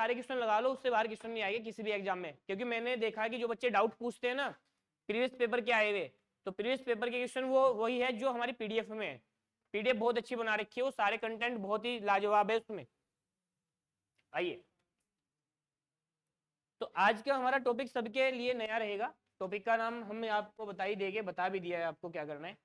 सारे क्वेश्चन लगा लो, उससे बाहर क्वेश्चन नहीं आएंगे किसी भी एग्जाम में, क्योंकि मैंने देखा है कि जो बच्चे डाउट पूछते हैं ना प्रीवियस पेपर के आए हुए, तो प्रीवियस पेपर के क्वेश्चन वो वही है जो हमारी पीडीएफ में है। पीडीएफ बहुत अच्छी बना रखी है, वो सारे कंटेंट बहुत ही लाजवाब है उसमें। आइए, तो आज का हमारा टॉपिक सबके लिए नया रहेगा। टॉपिक का नाम हम आपको बता ही देंगे, बता भी दिया है आपको क्या करना है।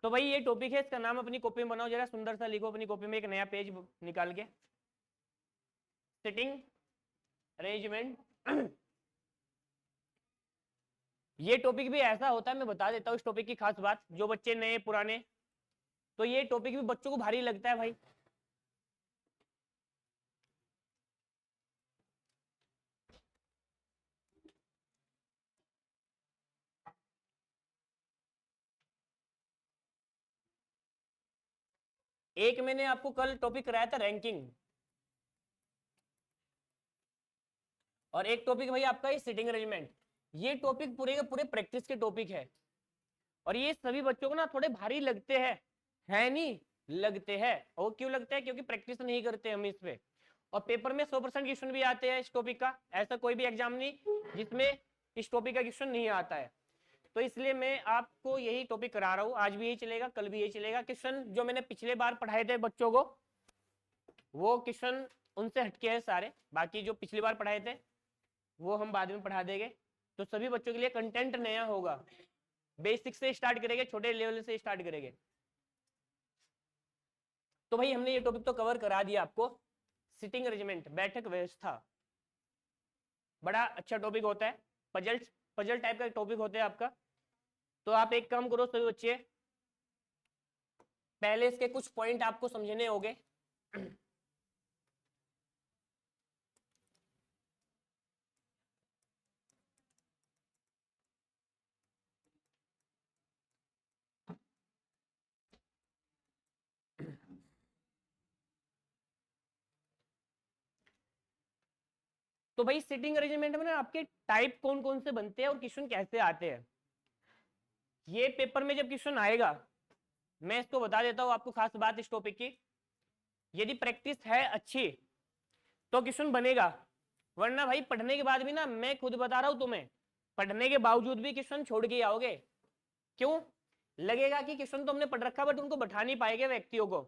तो भाई ये टॉपिक है, इसका नाम अपनी कॉपी में बनाओ, जरा सुंदर सा लिखो अपनी कॉपी में, एक नया पेज निकाल के, सिटिंग अरेंजमेंट। ये टॉपिक भी ऐसा होता है, मैं बता देता हूँ इस टॉपिक की खास बात, जो बच्चे नए पुराने, तो ये टॉपिक भी बच्चों को भारी लगता है भाई। एक मैंने आपको कल टॉपिक कराया था रैंकिंग, और एक टॉपिक भाई आपका ये सिटिंग अरेंजमेंट। ये टॉपिक पूरे के पूरे प्रैक्टिस के टॉपिक है, और ये सभी बच्चों को ना थोड़े भारी लगते हैं, है नहीं लगते हैं। और क्यों लगते हैं? क्योंकि प्रैक्टिस नहीं करते हम इस पे, और पेपर में 100% क्वेश्चन भी आते हैं इस टॉपिक का, ऐसा कोई भी एग्जाम नहीं जिसमें इस टॉपिक का क्वेश्चन नहीं आता है। तो इसलिए मैं आपको यही टॉपिक करा रहा हूँ, आज भी यही चलेगा, कल भी यही चलेगा। क्वेश्चन जो मैंने पिछले बार पढ़ाए थे बच्चों को, वो क्वेश्चन उनसे हटके है सारे, बाकी जो पिछली बार पढ़ाए थे वो हम बाद में पढ़ा देंगे। तो सभी बच्चों के लिए कंटेंट नया होगा, बेसिक से स्टार्ट करेंगे, छोटे लेवल से स्टार्ट करेंगे। तो भाई हमने ये टॉपिक तो कवर करा दिया आपको, सिटिंग अरेंजमेंट, बैठक व्यवस्था, बड़ा अच्छा टॉपिक होता है, पजल टाइप का टॉपिक होता है आपका। तो आप एक काम करो सभी बच्चे, पहले इसके कुछ पॉइंट आपको समझने होंगे। तो भाई सिटिंग अरेंजमेंट में ना आपके टाइप कौन कौन से बनते हैं और क्वेश्चन कैसे आते हैं, ये पेपर में जब क्वेश्चन आएगा मैं इसको बता देता हूं आपको खास बात इस टॉपिक की। यदि प्रैक्टिस है अच्छी तो क्वेश्चन बनेगा, वरना भाई पढ़ने के बाद भी ना, मैं खुद बता रहा हूं तुम्हें, पढ़ने के बावजूद भी क्वेश्चन छोड़ के आओगे। क्यों? लगेगा कि क्वेश्चन तो हमने पढ़ रखा, बट उनको बैठा नहीं पाएंगे व्यक्तियों को।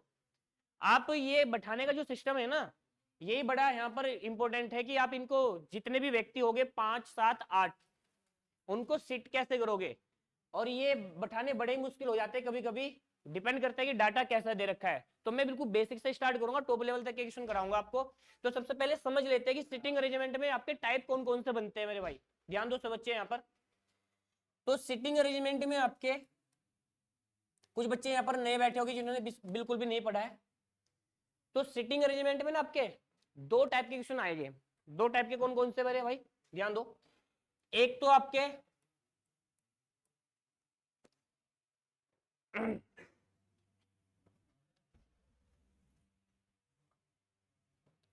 आप ये बैठाने का जो सिस्टम है ना, यही बड़ा यहाँ पर इंपॉर्टेंट है कि आप इनको, जितने भी व्यक्ति होंगे 5 7 8, उनको सिट कैसे करोगे। और ये बैठाने बड़े ही मुश्किल हो जाते हैं कभी कभी, डिपेंड करता है कि डाटा कैसा दे रखा है। तो मैं बिल्कुल बेसिक से स्टार्ट करूंगा, टॉप लेवल तक के क्वेश्चन कराऊंगा आपको। तो सबसे पहले समझ लेते हैं कि सिटिंग अरेंजमेंट में आपके टाइप कौन कौन से बनते हैं मेरे भाई, ध्यान दो सब बच्चे यहाँ पर। तो सिटिंग अरेंजमेंट में आपके कुछ बच्चे यहाँ पर नए बैठे होंगे जिन्होंने बिल्कुल भी नहीं पढ़ा है। तो सिटिंग अरेंजमेंट में ना आपके दो टाइप के क्वेश्चन आएंगे। दो टाइप के कौन कौन से मेरे भाई, ध्यान दो। एक तो आपके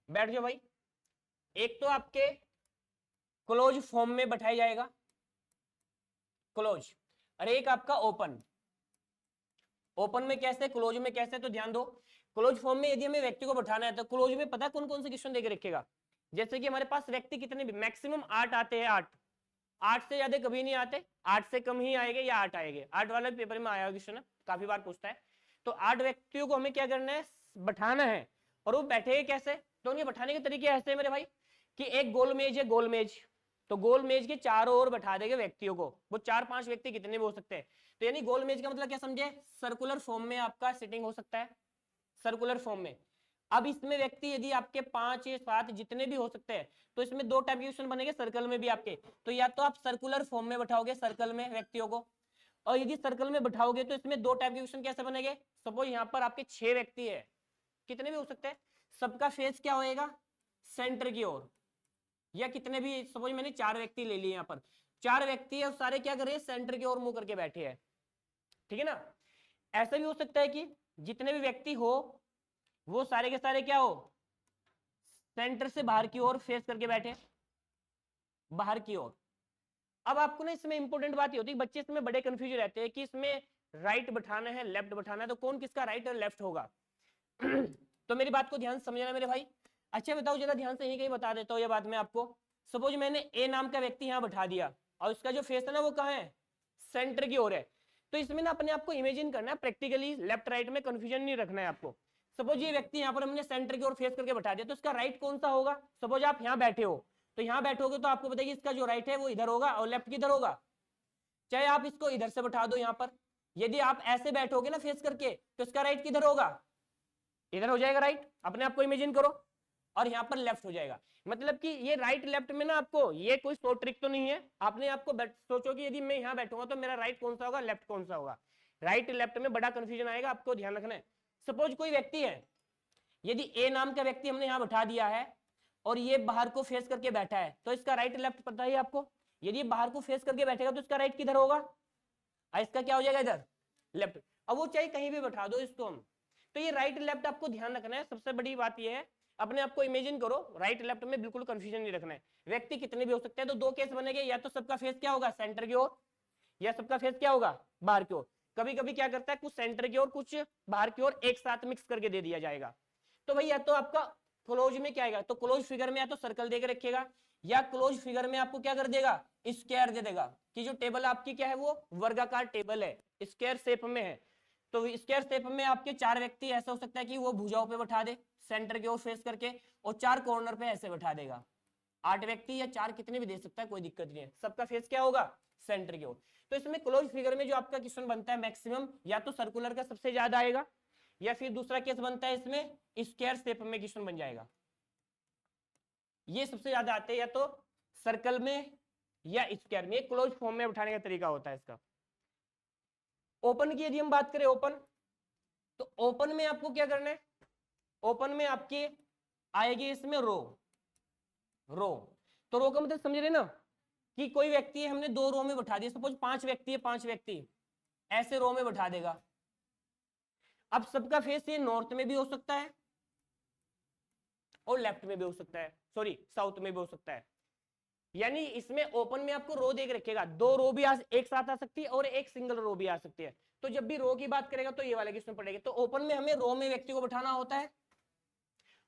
बैठ जाओ भाई, एक तो आपके क्लोज फॉर्म में बैठाया जाएगा, क्लोज, और एक आपका ओपन। ओपन में कैसे, क्लोज में कैसे, तो ध्यान दो। क्लोज फॉर्म में यदि हमें व्यक्ति को बैठाना है तो क्लोज में पता कौन कौन से क्वेश्चन देके रखेगा। जैसे कि हमारे पास व्यक्ति कितने भी, मैक्सिमम 8 आते हैं, 8, 8 से ज्यादा कभी नहीं आते, 8 से कम ही आएंगे या 8 आएंगे। 8 वाला पेपर में आया क्वेश्चन, काफी बार पूछता है। तो 8 व्यक्तियों को हमें क्या करना है, बैठाना है। और वो बैठेंगे कैसे, तो उन्हें बैठाने के तरीके ऐसे है मेरे भाई, कि एक गोल मेज है, गोल मेज, तो गोल मेज के चारों ओर बैठा देंगे व्यक्तियों को, वो 4 5 व्यक्ति कितने भी हो सकते हैं। तो यानी गोल मेज का मतलब क्या समझे, सर्कुलर फॉर्म में आपका सिटिंग हो सकता है, सर्कुलर फॉर्म में। अब इसमें व्यक्ति यदि आपके 5 या 7 जितने भी हो सकते हैं, तो इसमें दो टाइप के क्वेश्चन बनेंगे सर्कल में भी आपके। तो या तो आप सर्कुलर फॉर्म में बैठाओगे सर्कल में व्यक्तियों को, और यदि सर्कल में बैठाओगे तो इसमें दो टाइप के क्वेश्चन कैसे बनेंगे। सपोज यहाँ पर आपके 6 व्यक्ति है, कितने भी हो सकते हैं, सबका फेस क्या होएगा, सेंटर की ओर। या कितने भी, सपोज मैंने 4 व्यक्ति ले लिए, यहाँ पर 4 व्यक्ति है और सारे क्या कर रहे हैं, सेंटर की ओर मुंह करके बैठे हैं, ठीक है ना। ऐसा भी हो सकता है कि जितने भी व्यक्ति हो वो सारे के सारे क्या हो, सेंटर से बाहर की ओर फेस करके बैठे, बाहर की ओर। अब आपको ना इसमें इंपॉर्टेंट बात ये होती है, बच्चे इसमें बड़े कंफ्यूज रहते हैं कि इसमें राइट बैठाना है लेफ्ट बैठाना है, तो कौन किसका राइट और लेफ्ट होगा। तो मेरी बात को ध्यान से समझना मेरे भाई। अच्छा बताओ जरा ध्यान से, यही कहीं बता देता हूँ ये बात मैं आपको। सपोज मैंने ए नाम का व्यक्ति यहाँ बैठा दिया और इसका जो फेस है ना वो कहाँ है, सेंटर की ओर है। तो इसमें ना अपने आपको इमेजिन करना है, प्रैक्टिकली लेफ्ट राइट में कंफ्यूजन नहीं रखना है आपको। सपोज ये व्यक्ति यहाँ पर हमने सेंटर की ओर फेस करके बैठा दिया, तो इसका राइट कौन सा होगा। सपोज आप यहाँ बैठे हो, तो यहाँ बैठोगे तो आपको बताइए इसका जो राइट है वो इधर होगा और लेफ्ट किधर होगा। चाहे आप इसको इधर से बैठा दो यहाँ पर, यदि आप ऐसे बैठोगे ना फेस करके, तो इसका राइट किधर होगा, इधर हो जाएगा राइट, अपने आप को इमेजिन करो। और यहाँ पर लेफ्ट हो जाएगा। मतलब कि ये राइट लेफ्ट में ना आपको ये कोई शॉर्ट ट्रिक तो नहीं है, आपने आपको सोचो कि यदि मैं यहाँ बैठूंगा तो मेरा राइट कौन सा होगा, लेफ्ट कौन सा होगा। राइट लेफ्ट में बड़ा कंफ्यूजन आएगा, आपको ध्यान रखना है। सपोज कोई व्यक्ति है, यदि ए नाम का व्यक्ति हमने यहाँ बैठा दिया है और ये बाहर को फेस करके बैठा है, तो इसका राइट लेफ्ट पता है आपको। यदि बाहर को फेस करके बैठेगा तो इसका राइट किधर होगा, इसका क्या हो जाएगा, इधर लेफ्ट। अब वो चाहे कहीं भी बैठा दो इसको हम, तो ये राइट लेफ्ट आपको ध्यान रखना है। सबसे बड़ी बात ये है, अपने आपको इमेजिन करो, राइट लेफ्ट में बिल्कुल कंफ्यूजन नहीं रखना है। व्यक्ति कितने भी हो सकते हैं, तो दो केस बनेंगे, या तो सबका फेस क्या होगा सेंटर की ओर, या सबका फेस क्या होगा बाहर की ओर। कभी कभी क्या करता है, कुछ सेंटर की ओर कुछ बाहर की ओर एक साथ मिक्स करके दे दिया जाएगा। तो भाई या तो आपका क्लोज में क्या आएगा, तो क्लोज फिगर में या तो सर्कल देकर रखेगा, या क्लोज फिगर में आपको क्या कर देगा, स्क्वायर दे देगा। कि जो टेबल आपकी क्या है वो वर्गाकार टेबल है, स्क्वायर शेप में है। तो स्क्वायर शेप में आपके 4 व्यक्ति ऐसा हो सकता है कि वो भुजाओं पे बैठा दे सेंटर की ओर फेस करके, और 4 कॉर्नर पे ऐसे बैठा देगा। 8 व्यक्ति या 4 कितने भी दे सकता है, कोई दिक्कत नहीं है, सबका फेस क्या होगा सेंटर की ओर। तो इसमें क्लोज फिगर में जो आपका क्वेश्चन बनता है मैक्सिमम या तो सर्कुलर का सबसे ज्यादा आएगा, या फिर दूसरा केस बनता है इसमें स्क्वायर शेप में क्वेश्चन बन जाएगा। ये सबसे ज्यादा आते हैं या तो सर्कल में या स्क्वायर में, क्लोज फॉर्म में उठाने का तरीका होता है इसका। ओपन की यदि हम बात करें, ओपन, तो ओपन में आपको क्या करना है, ओपन में आपकी आएगी इसमें रो, रो। तो रो का मतलब समझ रहे ना, कि कोई व्यक्ति है हमने 2 रो में बैठा दिया, सपोज 5 व्यक्ति है, 5 व्यक्ति ऐसे रो में बैठा देगा। अब सबका फेस ये नॉर्थ में भी हो सकता है और लेफ्ट में भी हो सकता है, सॉरी साउथ में भी हो सकता है। यानी इसमें ओपन में आपको रो देख रखेगा, 2 रो भी एक साथ आ सकती है और एक सिंगल रो भी आ सकती है। तो जब भी रो की बात करेगा तो ये वाला क्वेश्चन पड़ेगा। तो ओपन में हमें रो में व्यक्ति को बैठाना होता है,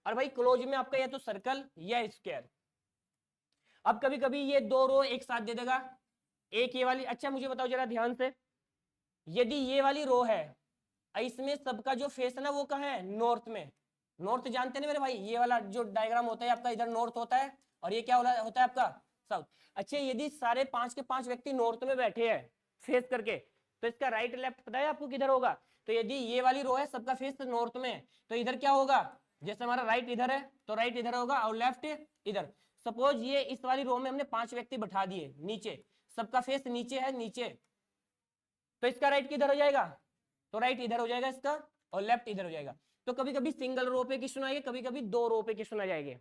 और भाई क्लोज में आपका या तो सर्कल या स्क्वायर। अब कभी कभी ये 2 रो एक साथ दे देगा, एक ये वाली। अच्छा मुझे बताओ जरा ध्यान से, यदि ये वाली रो है, इसमें सबका जो फेस है ना वो कहाँ है, नॉर्थ में। नॉर्थ जानते हैं ना मेरे भाई, ये वाला जो डायग्राम होता है आपका, इधर नॉर्थ होता है और ये क्या होता है आपका साउथ। अच्छा यदि सारे 5 के 5 व्यक्ति नॉर्थ में बैठे हैं फेस करके, तो इसका राइट लेफ्ट पता है आपको किधर होगा। तो यदि ये वाली रो है सबका फेस नॉर्थ में, तो इधर क्या होगा, जैसे हमारा राइट इधर है तो राइट इधर होगा और लेफ्ट इधर। सपोज ये इस वाली रो में हमने 5 व्यक्ति बैठा दिए नीचे, सबका फेस नीचे है नीचे, तो इसका राइट किधर हो जाएगा, तो राइट इधर हो जाएगा इसका, और लेफ्ट इधर हो जाएगा। तो कभी कभी सिंगल रो पे क्वेश्चन आएंगे, कभी कभी 2 रो पे क्वेश्चन आ जाएंगे।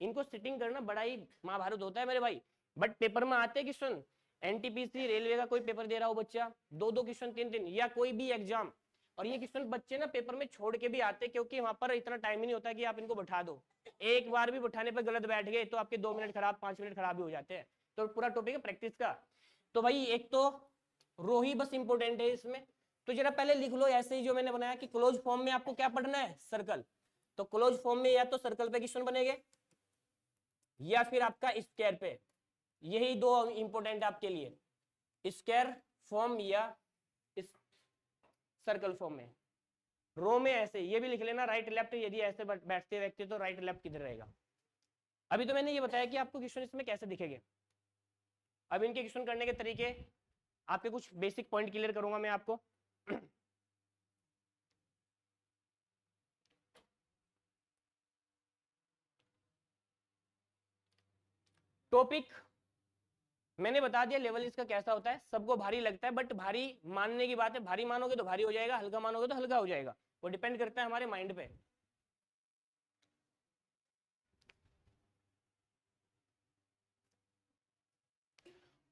इनको सिटिंग करना बड़ा ही महाभारत होता है मेरे भाई, बट पेपर में आते हैं क्वेश्चन। एनटीपीसी रेलवे का कोई पेपर दे रहा हो बच्चा, 2 क्वेश्चन 3 या कोई भी एग्जाम, और ये क्वेश्चन बच्चे ना पेपर में छोड़ के भी आते, क्योंकि वहां पर इतना टाइम ही नहीं होता कि आप इनको बैठा दो। एक बार भी बैठाने पर गलत बैठ गए तो आपके 2 मिनट खराब, 5 मिनट खराब भी हो जाते हैं। तो पूरा टॉपिक है प्रैक्टिस का। तो भाई एक तो रो ही बस इंपॉर्टेंट है इसमें, तो जरा पहले लिख लो ऐसे ही जो मैंने बनाया कि क्लोज फॉर्म में आपको क्या पढ़ना है, सर्कल। तो क्लोज फॉर्म में या तो सर्कल पे क्वेश्चन बनेंगे या फिर आपका स्क्वायर पे, यही 2 इंपॉर्टेंट आपके लिए, स्क्वायर फॉर्म या सर्कल फॉर्म में। रो में ऐसे ये भी लिख लेना राइट लेफ्ट, यदि ऐसे बैठते व्यक्ति तो राइट लेफ्ट किधर रहेगा। अभी तो मैंने ये बताया कि आपको क्वेश्चन इसमें कैसे दिखेंगे। अब इनके क्वेश्चन करने के तरीके, आपके कुछ बेसिक पॉइंट क्लियर करूंगा मैं आपको। टॉपिक मैंने बता दिया, लेवल इसका कैसा होता है, सबको भारी लगता है, बट भारी मानने की बात है, भारी मानोगे तो भारी हो जाएगा, हल्का मानोगे तो हल्का हो जाएगा, वो डिपेंड करता है हमारे माइंड पे।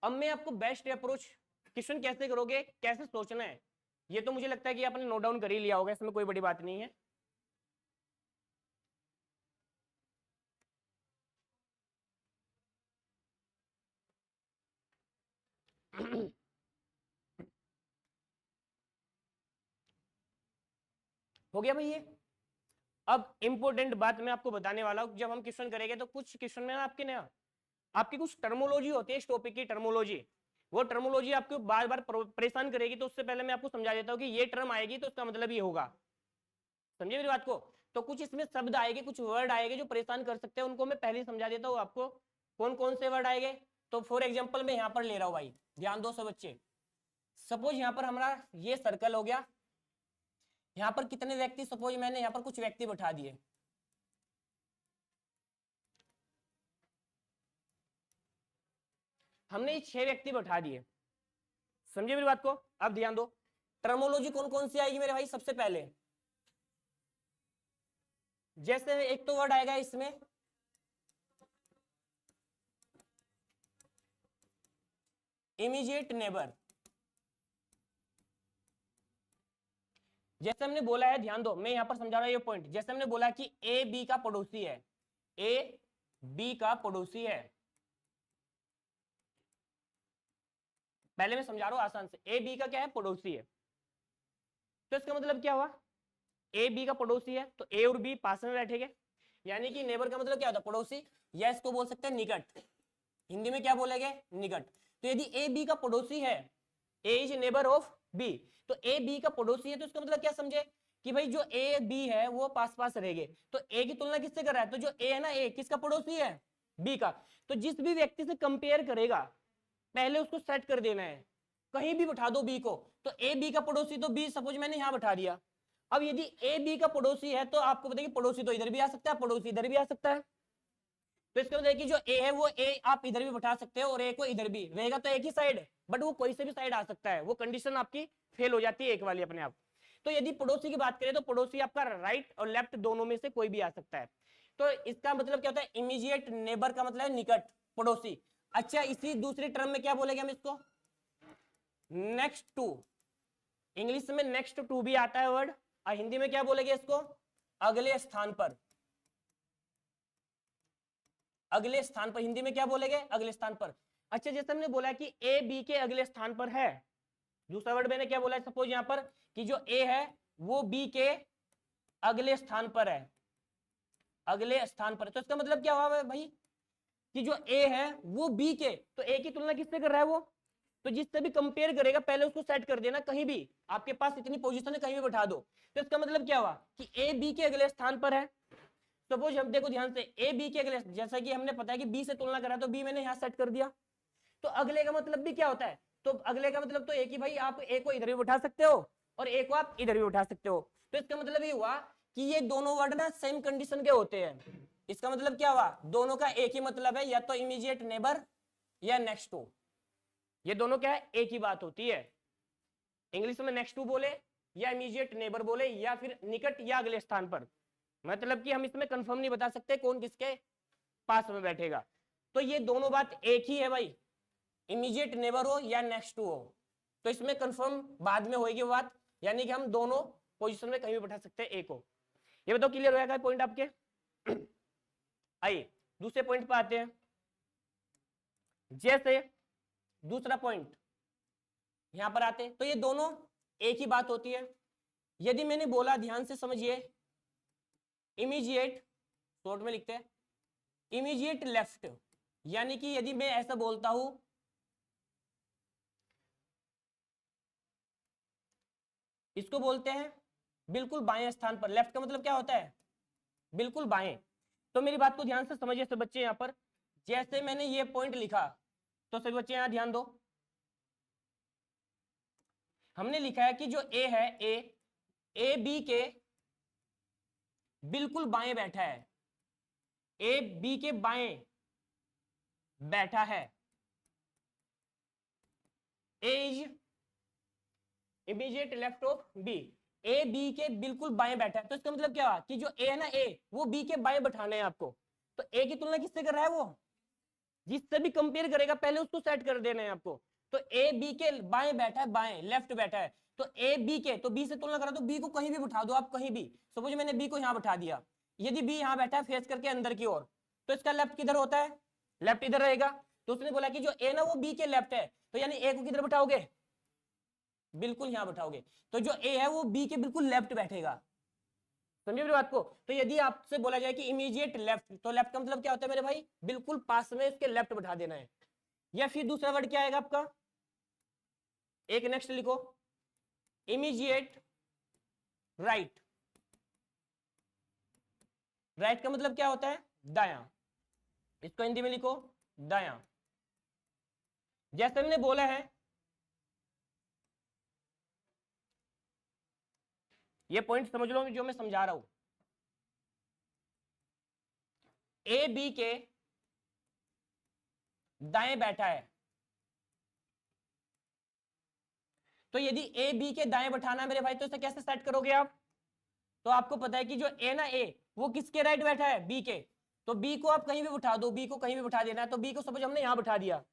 अब मैं आपको बेस्ट अप्रोच, क्वेश्चन कैसे करोगे, कैसे सोचना है, ये तो मुझे लगता है कि आपने नोट डाउन कर ही लिया होगा, इसमें कोई बड़ी बात नहीं है। हो गया भाई ये। अब इंपॉर्टेंट बात मैं आपको बताने वाला हूं, जब हम क्वेश्चन करेंगे तो कुछ क्वेश्चन में आपके नया आपकी कुछ टर्मोलॉजी होती है इस टॉपिक की, टर्मोलॉजी, वो टर्मोलॉजी आपको बार बार परेशान करेगी, तो उससे पहले मैं आपको समझा देता हूँ कि ये टर्म आएगी तो इसका मतलब ये होगा, समझे मेरी बात को। तो कुछ इसमें शब्द आएंगे, कुछ वर्ड आएंगे जो परेशान कर सकते हैं, उनको मैं पहले ही समझा देता हूँ आपको कौन कौन से वर्ड आएंगे। तो फॉर एग्जाम्पल मैं यहाँ पर ले रहा हूँ भाई, ध्यान दो सब बच्चे, सपोज यहाँ पर हमारा ये सर्कल हो गया, यहाँ पर कितने व्यक्ति, सपोज मैंने यहाँ पर कुछ व्यक्ति बैठा दिए, हमने ये 6 व्यक्ति बैठा दिए, समझे मेरी बात को। अब ध्यान दो, टर्मोलॉजी कौन कौन सी आएगी मेरे भाई, सबसे पहले जैसे एक तो वर्ड आएगा इसमें इमीडिएट नेबर, जैसे हमने बोला है, ध्यान दो मैं यहां पर समझा रहा हूं ये पॉइंट, जैसे हमने बोला कि ए बी का पड़ोसी है, ए बी का पड़ोसी है, पहले मैं समझा रहा हूं आसान से, ए बी का क्या है, पड़ोसी है, तो इसका मतलब क्या हुआ, ए बी का पड़ोसी है तो ए और बी पास में बैठेंगे, यानी कि नेबर का मतलब क्या होता है, पड़ोसी, या इसको बोल सकते हैं निकट, हिंदी में क्या बोलेंगे, निकट। तो यदि ए बी का पड़ोसी है, A is neighbour of B, तो ए बी का पड़ोसी है, तो इसका मतलब क्या समझे कि भाई जो ए बी है वो पास पास रहेंगे, तो ए की तुलना किससे कर रहा है, तो जो ए है ना, ए किसका पड़ोसी है, बी का, तो जिस भी व्यक्ति से कंपेयर करेगा पहले उसको सेट कर देना है, कहीं भी बैठा दो बी को, तो ए बी का पड़ोसी, तो बी सपोज मैंने यहां बैठा दिया, अब यदि ए बी का पड़ोसी है तो आपको बताइए पड़ोसी तो इधर भी आ सकता है, पड़ोसी इधर भी आ सकता है, तो इसका मतलब कि जो ए है वो ए आप इधर भी बैठा सकते हो और ए को इधर भी, रहेगा तो एक ही साइड, बट वो कोई से भी साइड आ सकता है, वो कंडीशन आपकी फेल हो जाती है एक वाली अपने आप। तो यदि पड़ोसी की बात करें तो पड़ोसी आपका राइट और लेफ्ट दोनों में से कोई भी आ सकता है, तो इसका मतलब क्या होता है, इमीडिएट नेबर का मतलब है निकट पड़ोसी। अच्छा, इसी दूसरी टर्म में क्या बोलेंगे हम इसको, नेक्स्ट टू, इंग्लिश में नेक्स्ट टू भी आता है वर्ड, और हिंदी में क्या बोलेंगे इसको, अगले स्थान पर, अगले स्थान पर, हिंदी में क्या बोलेंगे, अगले स्थान पर। अच्छा, जैसे हमने बोला कि ए बी के अगले स्थान पर है, दूसरा वर्ड मैंने क्या बोला है, सपोज यहां पर कि जो ए है वो बी के अगले स्थान पर है, अगले स्थान पर, तो इसका मतलब क्या हुआ भाई कि जो ए है वो बी के, तो ए की तुलना किससे कर रहा है वो, तो जिससे भी कंपेयर करेगा पहले उसको सेट कर देना, कहीं भी आपके पास इतनी पोजीशन है कहीं भी बैठा दो, तो इसका मतलब क्या हुआ कि ए बी के अगले स्थान पर है। सपोज हम देखो ध्यान से, ए बी के अगले, जैसा कि हमने पता है कि बी से तुलना करा तो बी मैंने यहाँ सेट कर दिया, तो अगले का मतलब भी क्या होता है, तो अगले का मतलब तो एक ही भाई, आप ए को इधर भी उठा सकते हो और ए को आप इधर भी उठा सकते हो, तो इसका मतलब ये हुआ कि ये दोनों वर्ड ना सेम कंडीशन के होते हैं, इसका मतलब क्या हुआ, दोनों का एक ही मतलब है, या तो इमीडिएट नेबर या नेक्स्ट टू, ये दोनों क्या है, एक ही बात होती है, इंग्लिश में नेक्स्ट टू बोले या इमीडिएट नेबर बोले या फिर निकट या अगले स्थान पर, मतलब कि हम इसमें कंफर्म नहीं बता सकते कौन किसके पास में बैठेगा, तो ये दोनों बात एक ही है भाई, इमीडिएट नेबर हो या नेक्स्ट टू हो, तो इसमें कंफर्म बाद में होगी बात, यानी कि हम दोनों पोजीशन में कहीं भी बैठा सकते हैं ए को। ये बताओ क्लियर हो गया पॉइंट आपके। आइए दूसरे पॉइंट पर आते हैं, जैसे दूसरा पॉइंट यहां पर आते हैं, तो ये दोनों एक ही बात होती है, यदि मैंने बोला ध्यान से समझिए, इमीडिएट, शॉर्ट में लिखते हैं इमीडिएट लेफ्ट, यानी कि यदि मैं ऐसा बोलता हूं इसको बोलते हैं बिल्कुल बाएं स्थान पर, लेफ्ट का मतलब क्या होता है, बिल्कुल बाएं, तो मेरी बात को ध्यान से समझिए सब बच्चे यहां पर, जैसे मैंने ये पॉइंट लिखा तो सभी बच्चे यहां ध्यान दो, हमने लिखा है कि जो ए है, ए बी के बिल्कुल बाएं बैठा है, ए बी के बाएं बैठा है, A is immediate left of B, A B के बिल्कुल बाएं बैठा है। तो इसका मतलब क्या हुआ कि जो ए है ना, ए वो बी के बाएं बैठाने हैं आपको। तो ए की तुलना किससे कर रहा है, वो जिससे भी कंपेयर करेगा पहले उसको सेट कर देना है आपको। तो ए बी के बाएं बैठा है, बाएं लेफ्ट बैठा है, तो ए बी के, तो बी से तुलना करा, तो बी को कहीं भी बिठा दो आप, कहीं भी। सपोज मैंने बी को यहाँ बैठा दिया, यदि बी यहाँ बैठा है फेस करके अंदर की ओर, तो इसका लेफ्ट किधर होता है, लेफ्ट इधर रहेगा। तो उसने बोला कि जो ए ना वो बी के लेफ्ट है, तो यानी ए को किधर बैठाओगे, बिल्कुल यहाँ बैठाओगे। तो जो ए है वो बी के बिल्कुल लेफ्ट बैठेगा। समझे मेरी बात को। तो यदि आपसे बोला जाए कि इमीडिएट लेफ्ट, तो लेफ्ट का मतलब क्या होता है मेरे भाई, बिल्कुल पास में इसके लेफ्ट बैठा देना है। या फिर दूसरा वर्ड क्या आएगा आपका, एक नेक्स्ट लिखो, इमीडिएट राइट। राइट का मतलब क्या होता है, दायां। इसको हिंदी में लिखो, दायां। जैसे मैंने बोला है, ये पॉइंट समझ लो जो मैं समझा रहा हूं। ए बी के दाएं बैठा है, तो यदि ए बी के दाएं बैठाना है मेरे भाई, तो इसे कैसे सेट करोगे आप। तो आपको पता है कि जो ए ना, ए वो किसके राइट बैठा है, बी के। तो बी को आप कहीं भी बिठा दो, बी को कहीं भी बिठा देना है। तो बी को सपोज हमने यहां बिठा दिया,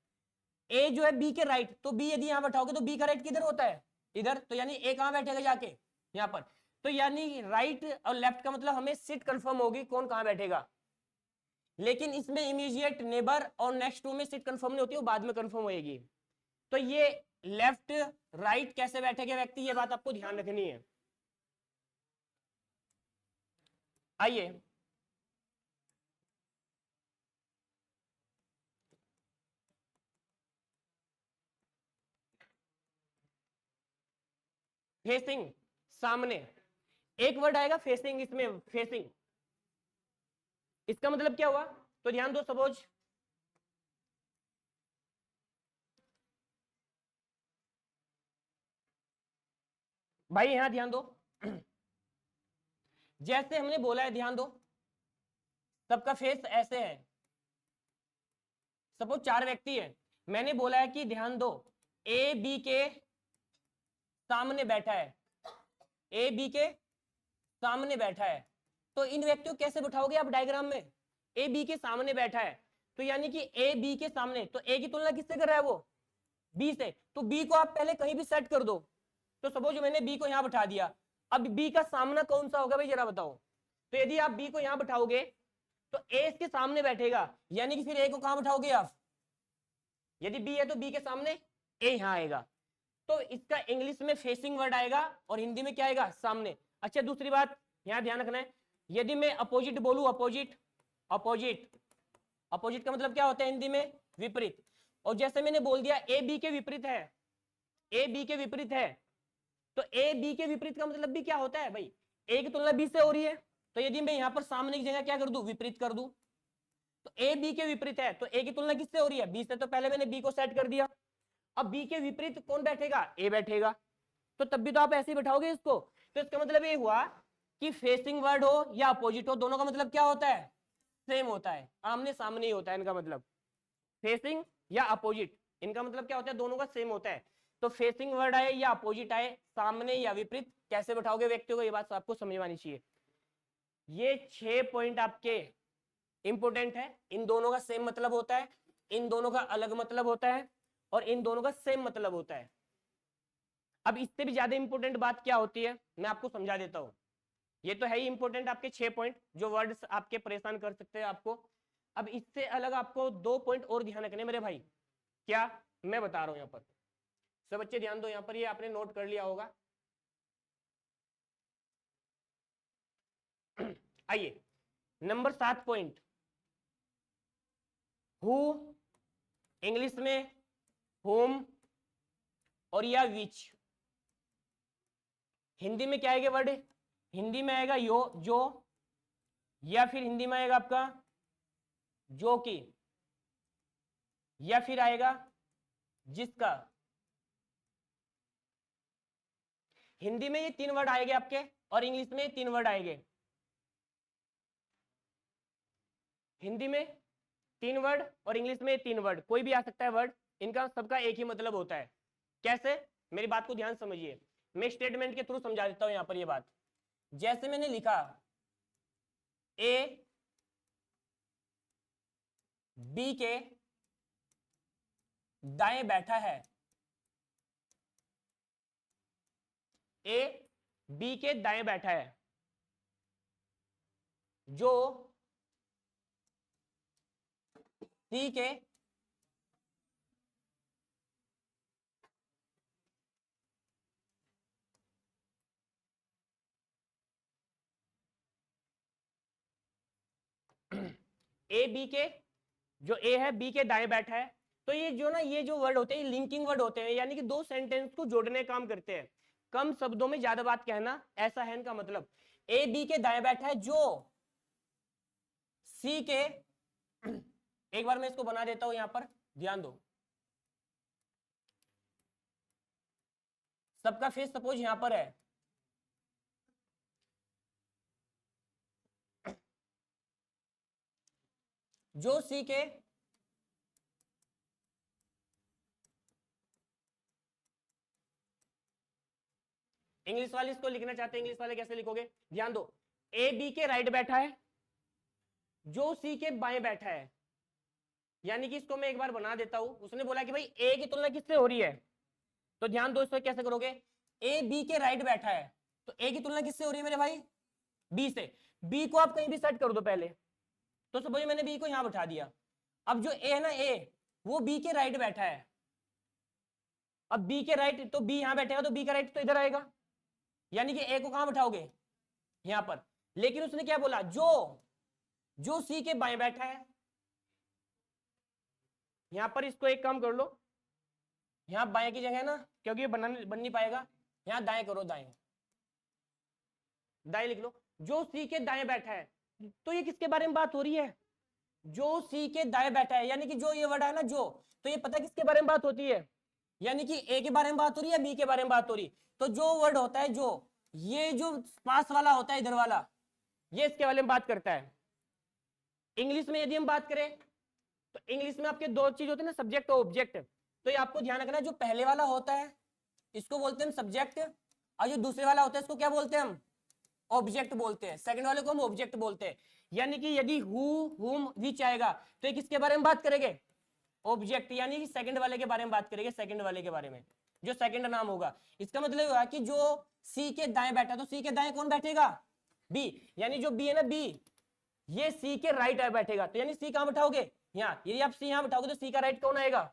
ए जो है बी के राइट, तो बी यदि यहां बैठाओगे तो बी का राइट किधर होता है, इधर। तो यानी ए कहां बैठेगा जाके, यहां पर। तो यानी राइट और लेफ्ट का मतलब हमें सीट कंफर्म होगी कौन कहां बैठेगा। लेकिन इसमें इमीडिएट नेबर और नेक्स्ट टू में सीट कंफर्म नहीं होती, वो बाद में कंफर्म होएगी। तो ये लेफ्ट राइट कैसे बैठेगा व्यक्ति, ये बात आपको ध्यान रखनी है। आइए, फेसिंग, सामने। एक वर्ड आएगा फेसिंग, इसमें फेसिंग, इसका मतलब क्या हुआ, तो ध्यान दो। सपोज भाई यहां ध्यान दो, जैसे हमने बोला है, ध्यान दो, सबका फेस ऐसे है। सपोज 4 व्यक्ति है, मैंने बोला है कि ध्यान दो, ए बी के सामने बैठा है, ए बी के सामने बैठा है। तो इन व्यक्तियों को कैसे बिठाओगे आप डायग्राम में, ए बी के सामने बैठा है, तो यानी कि ए बी के सामने, तो ए की तुलना किससे कर रहा है वो, बी से। तो बी को आप पहले कहीं भी सेट कर दो। तो सपोज मैंने बी को यहां बैठा दिया, अब बी का सामना कौन सा होगा भाई जरा बताओ। तो यदि आप बी को यहां बैठाओगे तो ए इसके सामने बैठेगा, यानी कि फिर ए को कहां बैठाओगे आप, यदि बी है तो बी के सामने ए यहां आएगा। तो इसका इंग्लिश में फेसिंग वर्ड आएगा और हिंदी में क्या आएगा, सामने। अच्छा दूसरी बात यहां ध्यान रखना है, यदि मैं अपोजिट बोलूं, अपोजिट, अपोजिट, अपोजिट का मतलब क्या होता है हिंदी में, विपरीत। और जैसे मैंने बोल दिया ए बी के विपरीत है, ए बी के विपरीत है, तो ए बी के विपरीत का मतलब भी क्या होता है भाई, ए की तुलना बी से हो रही है। तो यदि मैं यहां पर सामने की जगह क्या कर दूं, विपरीत कर दूं, तो ए बी के विपरीत है, तो ए की तुलना किससे हो रही है, बी से। तो पहले मैंने बी को सेट कर दिया, अब बी के विपरीत कौन बैठेगा, ए बैठेगा। तो तब भी तो आप ऐसे ही बैठाओगे इसको। तो इसका मतलब ये हुआ कि फेसिंग वर्ड हो या अपोजिट हो, दोनों का मतलब क्या होता है, सेम होता है, आमने सामने ही होता है इनका मतलब। फेसिंग या अपोजिट, इनका मतलब क्या होता है, दोनों का सेम होता है। तो फेसिंग वर्ड आए या अपोजिट आए, सामने या विपरीत, कैसे बैठाओगे व्यक्तियों को, ये बात आपको समझ में आनी चाहिए। ये 6 पॉइंट आपके इंपोर्टेंट है। इन दोनों का सेम मतलब होता है, इन दोनों का अलग मतलब होता है, और इन दोनों का सेम मतलब होता है। अब इससे भी ज्यादा इंपॉर्टेंट बात क्या होती है, मैं आपको समझा देता हूं। ये तो है ही इंपॉर्टेंट आपके 6 पॉइंट जो वर्ड्स आपके परेशान कर सकते हैं आपको। अब इससे अलग आपको 2 पॉइंट और ध्यान रखने मेरे भाई। क्या मैं बता रहा हूं यहाँ पर, सब बच्चे ध्यान दो, यहाँ पर ये आपने नोट कर लिया होगा। आइए, नंबर 7 पॉइंट, हु, इंग्लिश में होम, और या विच। हिंदी में क्या आएगा वर्ड, हिंदी में आएगा यो, जो, या फिर हिंदी में आएगा आपका जो कि, या फिर आएगा जिसका। हिंदी में ये 3 वर्ड आएंगे आपके, और इंग्लिश में 3 वर्ड आएंगे। हिंदी में 3 वर्ड और इंग्लिश में 3 वर्ड, कोई भी आ सकता है वर्ड, इनका सबका एक ही मतलब होता है। कैसे, मेरी बात को ध्यान समझिए, मैं स्टेटमेंट के थ्रू समझा देता हूं यहां पर ये बात। जैसे मैंने लिखा ए बी के दाएं बैठा है, ए बी के दाएं बैठा है, जो सी के ए बी के, जो ए है बी के दाएं बैठा है। तो ये जो ना, ये जो वर्ड होते हैं ये लिंकिंग वर्ड होते हैं, यानी कि दो सेंटेंस को जोड़ने का काम करते हैं। कम शब्दों में ज्यादा बात कहना, ऐसा है इनका मतलब। ए बी के दाएं बैठा है, जो सी के एक बार मैं इसको बना देता हूं यहां पर, ध्यान दो। सबका फेस सपोज यहां पर है, जो सी के इंग्लिश वाले इसको लिखना चाहते हैं, इंग्लिश वाले कैसे लिखोगे, ध्यान दो। ए बी के राइट बैठा है, जो सी के बाएं बैठा है। यानी कि इसको मैं एक बार बना देता हूं। उसने बोला कि भाई ए की तुलना किससे हो रही है, तो ध्यान दो इसको कैसे करोगे। ए बी के राइट बैठा है, तो ए की तुलना किससे हो रही है मेरे भाई, बी से। बी को आप कहीं भी सेट कर दो पहले, तो सपोज मैंने बी को यहां बैठा दिया। अब जो ए है ना, ए वो बी के राइट बैठा है। अब बी के राइट, तो बी यहां बैठेगा, तो बी का राइट तो इधर आएगा, यानी कि ए को कहां बैठाओगे, यहां पर। लेकिन उसने क्या बोला, जो सी के बाएं बैठा है। यहां पर इसको एक काम कर लो, यहां बाएं की जगह ना, क्योंकि ये बन नहीं पाएगा, यहां दाएं करो, दाएं दाएं लिख लो। जो सी के दाएं बैठा है, तो ये किसके बारे में बात हो रही है, जो सी के दाएं बैठा है। यानी कि जो ये वर्ड है ना, जो, तो ये पता है किसके बारे में बात होती है, यानी कि ए के बारे में बात हो रही है, बी के बारे में बात हो रही। तो जो वर्ड होता है, जो ये जो पास वाला होता है इधर वाला, ये इसके बारे में बात करता है। इंग्लिश में यदि हम बात करें, तो इंग्लिश में आपके दो चीज होते हैं ना, सब्जेक्ट और ऑब्जेक्ट। तो ये आपको ध्यान रखना, जो पहले वाला होता है इसको बोलते हैं हम सब्जेक्ट, और जो दूसरे वाला होता है इसको क्या बोलते हैं हम, ऑब्जेक्ट बोलते हैं। सेकंड वाले को हम ऑब्जेक्ट बोलते हैं। यानी कि यदि हु हुम विच आएगा, तो ये किसके बारे में बात करेंगे, ऑब्जेक्ट, यानी कि सेकंड वाले के बारे में बात करेंगे, सेकंड वाले के बारे में, जो सेकंड नाम होगा। इसका मतलब हुआ कि जो सी के दाएं बैठा, तो सी के दाएं कौन बैठेगा, बी। यानी जो बी है ना, बी, ये सी के राइट बैठेगा, तो यानी सी कहां बैठाओगे, यहाँ। यदि आप सी यहां बैठाओगे, तो सी का राइट कौन आएगा,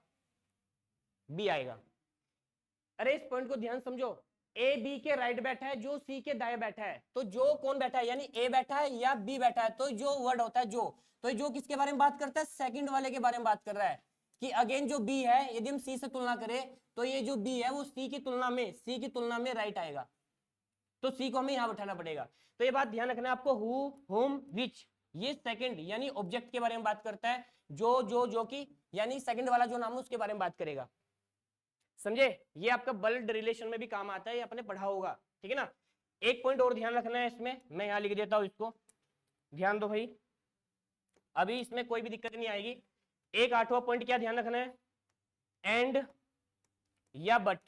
बी आएगा। अरे इस पॉइंट को ध्यान समझो, ए बी के राइट बैठा है, जो सी के दाएं बैठा है। तो जो कौन बैठा है, यानी ए बैठा है या बी बैठा है। तो जो वर्ड होता है जो, तो जो किसके बारे में बात करता है, सेकंड वाले के बारे में बात कर रहा है। कि अगेन जो बी है, यदि हम सी से तुलना करें, तो ये जो बी है वो सी की तुलना में राइट आएगा। तो सी को हमें यहां बैठाना पड़ेगा। तो ये बात ध्यान रखना है आपको, हु होम विच, ये सेकंड यानी ऑब्जेक्ट के बारे में बात करता है। जो की, यानी सेकंड वाला जो नाम है उसके बारे में बात करेगा। समझे, ये आपका ब्लड रिलेशन में भी काम आता है, ये आपने पढ़ा होगा, ठीक है ना। एक पॉइंट और ध्यान रखना है इसमें, मैं यहां लिख देता हूं इसको, ध्यान दो भाई, अभी इसमें कोई भी दिक्कत नहीं आएगी। एक 8वां पॉइंट क्या ध्यान रखना है, एंड या बट,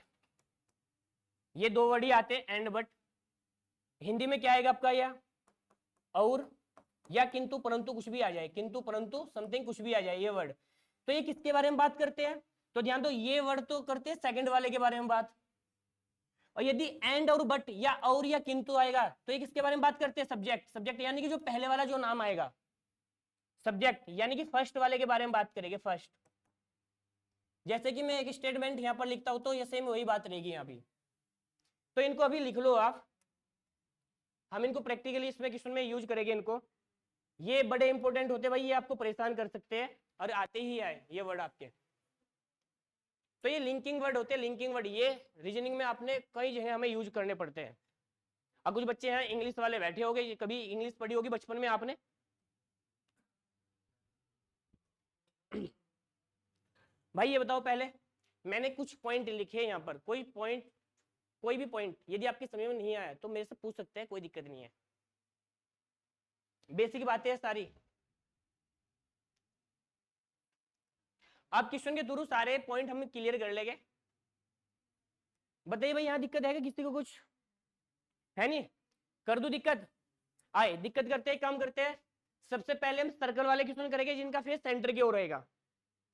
ये दो वर्ड ही आते हैं, एंड बट। हिंदी में क्या आएगा आपका, या और, या किंतु परंतु, कुछ भी आ जाए, किंतु परंतु समथिंग कुछ भी आ जाए, ये वर्ड। तो ये किसके बारे में बात करते हैं, तो ध्यान दो, ये वर्ड तो करते हैं सेकंड वाले के बारे में बात। और यदि एंड और बट या और या किंतु आएगा, तो ये किसके बारे में बात करते हैं, सब्जेक्ट यानी कि जो पहले वाला जो नाम आएगा, सब्जेक्ट यानी कि फर्स्ट वाले के बारे में बात करेंगे, फर्स्ट। जैसे कि मैं एक स्टेटमेंट यहां पर लिखता हूं, तो ये सेम वही बात रहेगी यहां भी। तो इनको अभी लिख लो आप, हम इनको प्रैक्टिकली इसमें क्वेश्चन में यूज करेंगे इनको। ये बड़े इंपॉर्टेंट होते भाई, ये आपको परेशान कर सकते हैं, और आते ही आए ये वर्ड आपके। तो ये लिंकिंग वर्ड होते हैं, लिंकिंग वर्ड, ये रीजनिंग में आपने कई जगह हमें यूज करने पड़ते हैं। अब कुछ बच्चे हैं इंग्लिश वाले बैठे होंगे, कभी इंग्लिश पढ़ी होगी बचपन में आपने। भाई ये बताओ पहले, मैंने कुछ पॉइंट लिखे यहाँ पर, कोई भी पॉइंट यदि आपकी समझ में नहीं आया तो मेरे से पूछ सकते हैं, कोई दिक्कत नहीं है। बेसिक बातें हैं सारी। आप क्वेश्चन के थ्रू सारे पॉइंट हम क्लियर कर लेंगे। बताइए भाई यहाँ दिक्कत है क्या किसी को? कुछ है नहीं? कर दूं दिक्कत? आए दिक्कत करते हैं, काम करते हैं। सबसे पहले हम सर्कल वाले क्वेश्चन करेंगे जिनका फेस सेंटर की ओर रहेगा।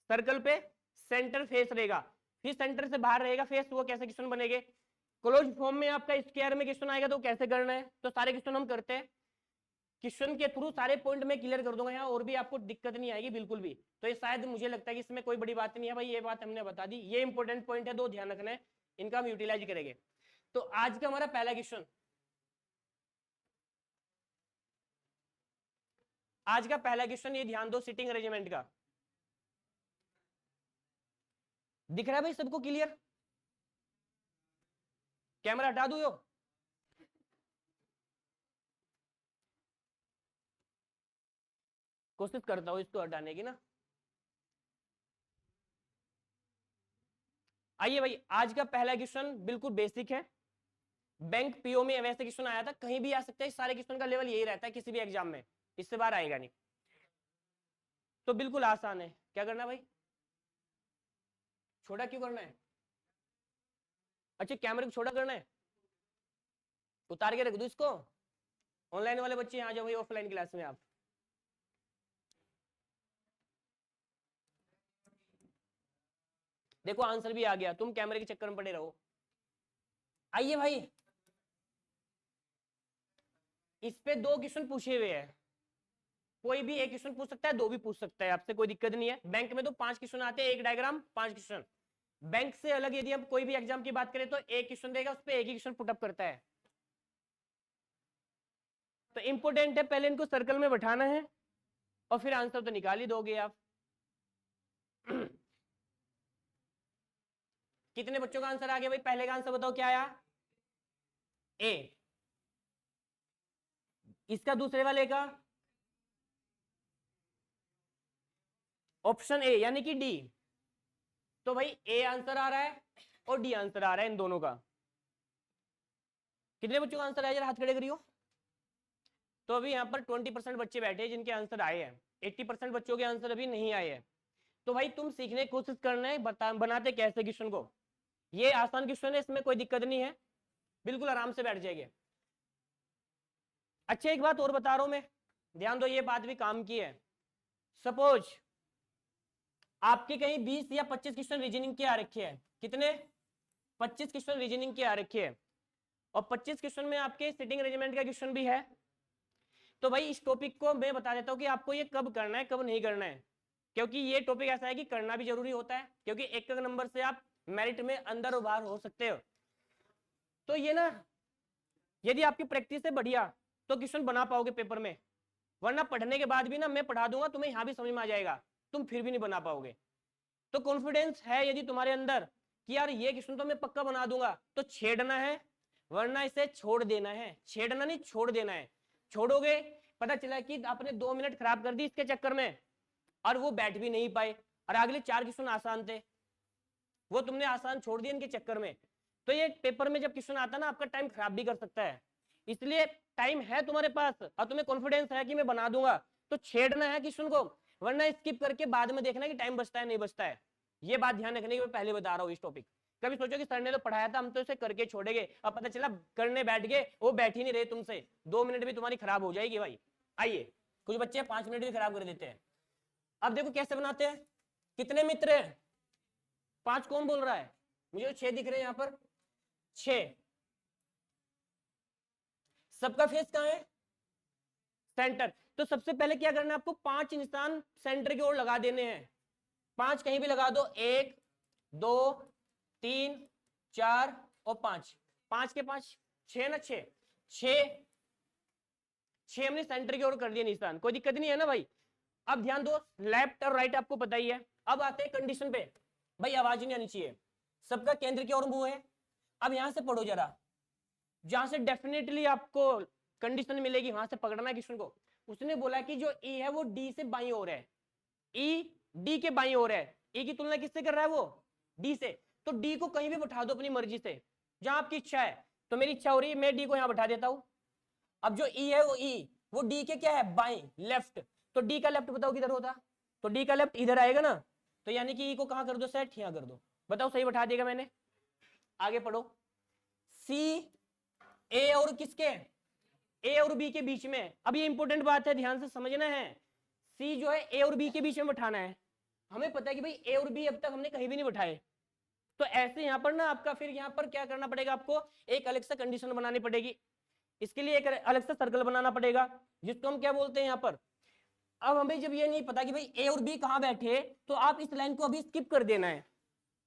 सर्कल पे सेंटर फेस रहेगा, फिर सेंटर से बाहर रहेगा फेस, वो कैसे क्वेश्चन बनेंगे? क्लोज फॉर्म में आपका स्क्वायर में क्वेश्चन आएगा तो कैसे करना है, तो सारे क्वेश्चन हम करते हैं। क्वेश्चन के थ्रू सारे पॉइंट में क्लियर कर दूंगा यहाँ, और भी आपको दिक्कत नहीं आएगी बिल्कुल भी। तो ये शायद मुझे लगता है कि इसमें कोई बड़ी बात नहीं है भाई, ये बात हमने बता दी। ये इंपॉर्टेंट पॉइंट है, दो ध्यान रखना है, इनका हम यूटिलाइज करेंगे। तो आज का हमारा पहला क्वेश्चन, आज का पहला क्वेश्चन, ये ध्यान दो, सिटिंग अरेंजमेंट का। दिख रहा है भाई सबको क्लियर? कैमरा हटा दो। कोशिश करता हूं इसको हटाने की ना। आइए भाई, आज का पहला क्वेश्चन बिल्कुल बेसिक है। बैंक पीओ में वैसे क्वेश्चन आया था, कहीं भी आ सकता है, सारे क्वेश्चन का लेवल यही रहता है किसी भी एग्जाम में, इससे बाहर आएगा नहीं। तो बिल्कुल आसान है। क्या करना भाई? छोटा क्यों करना है? अच्छा कैमरे को छोटा करना है, उतार के रख दो इसको। ऑनलाइन वाले बच्चे आ जाओ भाई ऑफलाइन क्लास में आप। देखो आंसर भी आ गया, तुम कैमरे के चक्कर में पड़े रहो। आइए भाई, इस पे दो क्वेश्चन पूछे हुए हैं, कोई भी एक क्वेश्चन पूछ सकता है, दो भी पूछ सकता है, आपसे कोई दिक्कत नहीं है। बैंक में तो 5 क्वेश्चन आते हैं, एक डायग्राम 5 क्वेश्चन। बैंक से अलग यदि हम कोई भी एग्जाम की बात करें तो एक क्वेश्चन देगा, उस पर एक ही क्वेश्चन पुटअप करता है। तो इंपोर्टेंट है, पहले इनको सर्कल में बैठाना है और फिर आंसर तो निकाल ही दोगे आप। कितने बच्चों का आंसर आ गया भाई? पहले का आंसर बताओ क्या आया? ए। इसका दूसरे वाले का ऑप्शन ए यानी कि डी। तो भाई ए आंसर आ रहा है और डी आंसर आ रहा है इन दोनों का। कितने बच्चों का आंसर आया, जरा हाथ खड़े करियो। तो अभी यहाँ पर 20% बच्चे बैठे हैं जिनके आंसर आए हैं, 80% बच्चों के आंसर अभी नहीं आए हैं। तो भाई तुम सीखने की कोशिश करना है, बनाते कैसे क्वेश्चन को। ये आसान क्वेश्चन है, इसमें कोई दिक्कत नहीं है, बिल्कुल आराम से बैठ जाएंगे। अच्छा एक बात और बता रहा हूं मैं, ध्यान दो, ये बात भी काम की है। सपोज आपके कहीं 20 या 25 क्वेश्चन रीजनिंग के आ रखे हैं। कितने? 25 क्वेश्चन रीजनिंग के आ रखे हैं, और 25 क्वेश्चन में आपके सिटिंग अरेंजमेंट का क्वेश्चन भी है। तो भाई इस टॉपिक को मैं बता देता हूं कि आपको ये कब करना है कब नहीं करना है, क्योंकि ये टॉपिक ऐसा है कि करना भी जरूरी होता है, क्योंकि एक नंबर से आप मेरिट में अंदर और बाहर हो सकते हो। तो ये ना, यदि आपकी प्रैक्टिस है बढ़िया तो क्वेश्चन बना पाओगे पेपर में, वरना पढ़ने के बाद भी ना मैं पढ़ा दूंगा, तुम्हें यहाँ भी समझ में आ जाएगा, तुम फिर भी नहीं बना पाओगे। तो कॉन्फिडेंस है यदि तुम्हारे अंदर कि यार ये क्वेश्चन तो मैं पक्का बना दूंगा, तो छेड़ना है, वरना इसे छोड़ देना है। छेड़ना नहीं, छोड़ देना है। छोड़ोगे, पता चला कि आपने 2 मिनट खराब कर दी इसके चक्कर में, और वो बैठ भी नहीं पाए, और अगले 4 क्वेश्चन आसान थे, वो तुमने आसान छोड़ दिए इनके चक्कर में। तो ये पेपर में जब क्वेश्चन आता है ना, आपका टाइम खराब भी कर सकता है। इसलिए टाइम है तुम्हारे पास और तुम्हें कॉन्फिडेंस है कि मैं बना दूंगा, तो छेड़ना है क्वेश्चन को, वरना स्किप करके बाद में देखना कि टाइम बचता है नहीं बचता है। ये बात ध्यान रखने की मैं पहले बता रहा हूँ इस टॉपिक। कभी सोचो कि सर ने तो पढ़ाया था, हम तो इसे करके छोड़ेंगे, अब पता चला करने बैठ गए, वो बैठ ही नहीं रहे तुमसे, 2 मिनट भी तुम्हारी खराब हो जाएगी भाई। आइए, कुछ बच्चे 5 मिनट भी खराब कर देते हैं। अब देखो कैसे बनाते हैं। कितने मित्र हैं? 5 कौन बोल रहा है? मुझे तो 6 दिख रहे हैं यहाँ पर, 6। सबका फेस कहाँ है? सेंटर। तो सबसे पहले क्या करना है आपको, 5 निशान सेंटर की ओर लगा देने हैं। 5 कहीं भी लगा दो, 1 2 3 4 और 5, 5 के 5 6 ना, 6 हमने सेंटर की ओर कर दिया निशान, कोई दिक्कत नहीं है ना भाई। अब ध्यान दो, लेफ्ट और राइट आपको पता ही है। अब आते हैं कंडीशन पे, भाई आवाज नहीं आनी चाहिए, सबका केंद्र की ओर मुंह है। अब यहां से पढ़ो जरा, जहां से डेफिनेटली आपको कंडीशन मिलेगी वहां से पकड़ना है क्वेश्चन को। उसने बोला कि जो ई है वो डी से बाईं ओर है, ई डी के बाईं ओर है। ई की तुलना किससे कर रहा है? वो डी से। तो डी को कहीं भी बैठा दो अपनी मर्जी से, जहां आपकी इच्छा है। तो मेरी इच्छा हो रही है, मैं डी को यहां बैठा देता हूं। अब जो ई है वो डी के क्या है? बाईं, लेफ्ट। तो डी का लेफ्ट बताओ किधर होता? तो डी का लेफ्ट इधर आएगा ना, तो यानी कि ई को कहां कर दो सेट, यहां कर दो। बताओ सही बैठा दिएगा मैंने। आगे पढ़ो। सी ए और किसके, ए और बी के बीच में। अब ये इंपॉर्टेंट बात है, ध्यान से समझना है। सी जो है ए और बी के बीच में बैठाना है। हमें पता है कि भाई ए और बी अब तक हमने कहीं भी नहीं बैठाए, तो ऐसे यहां पर ना आपका फिर यहां पर क्या करना पड़ेगा, आपको एक अलग से कंडीशन बनानी पड़ेगी। इसके लिए एक अलग से सर्कल बनाना पड़ेगा, जिसको हम क्या बोलते हैं यहां पर। अब हमें जब ये नहीं पता कि भाई ए और बी कहां बैठे, तो आप इस लाइन को अभी स्किप कर देना है।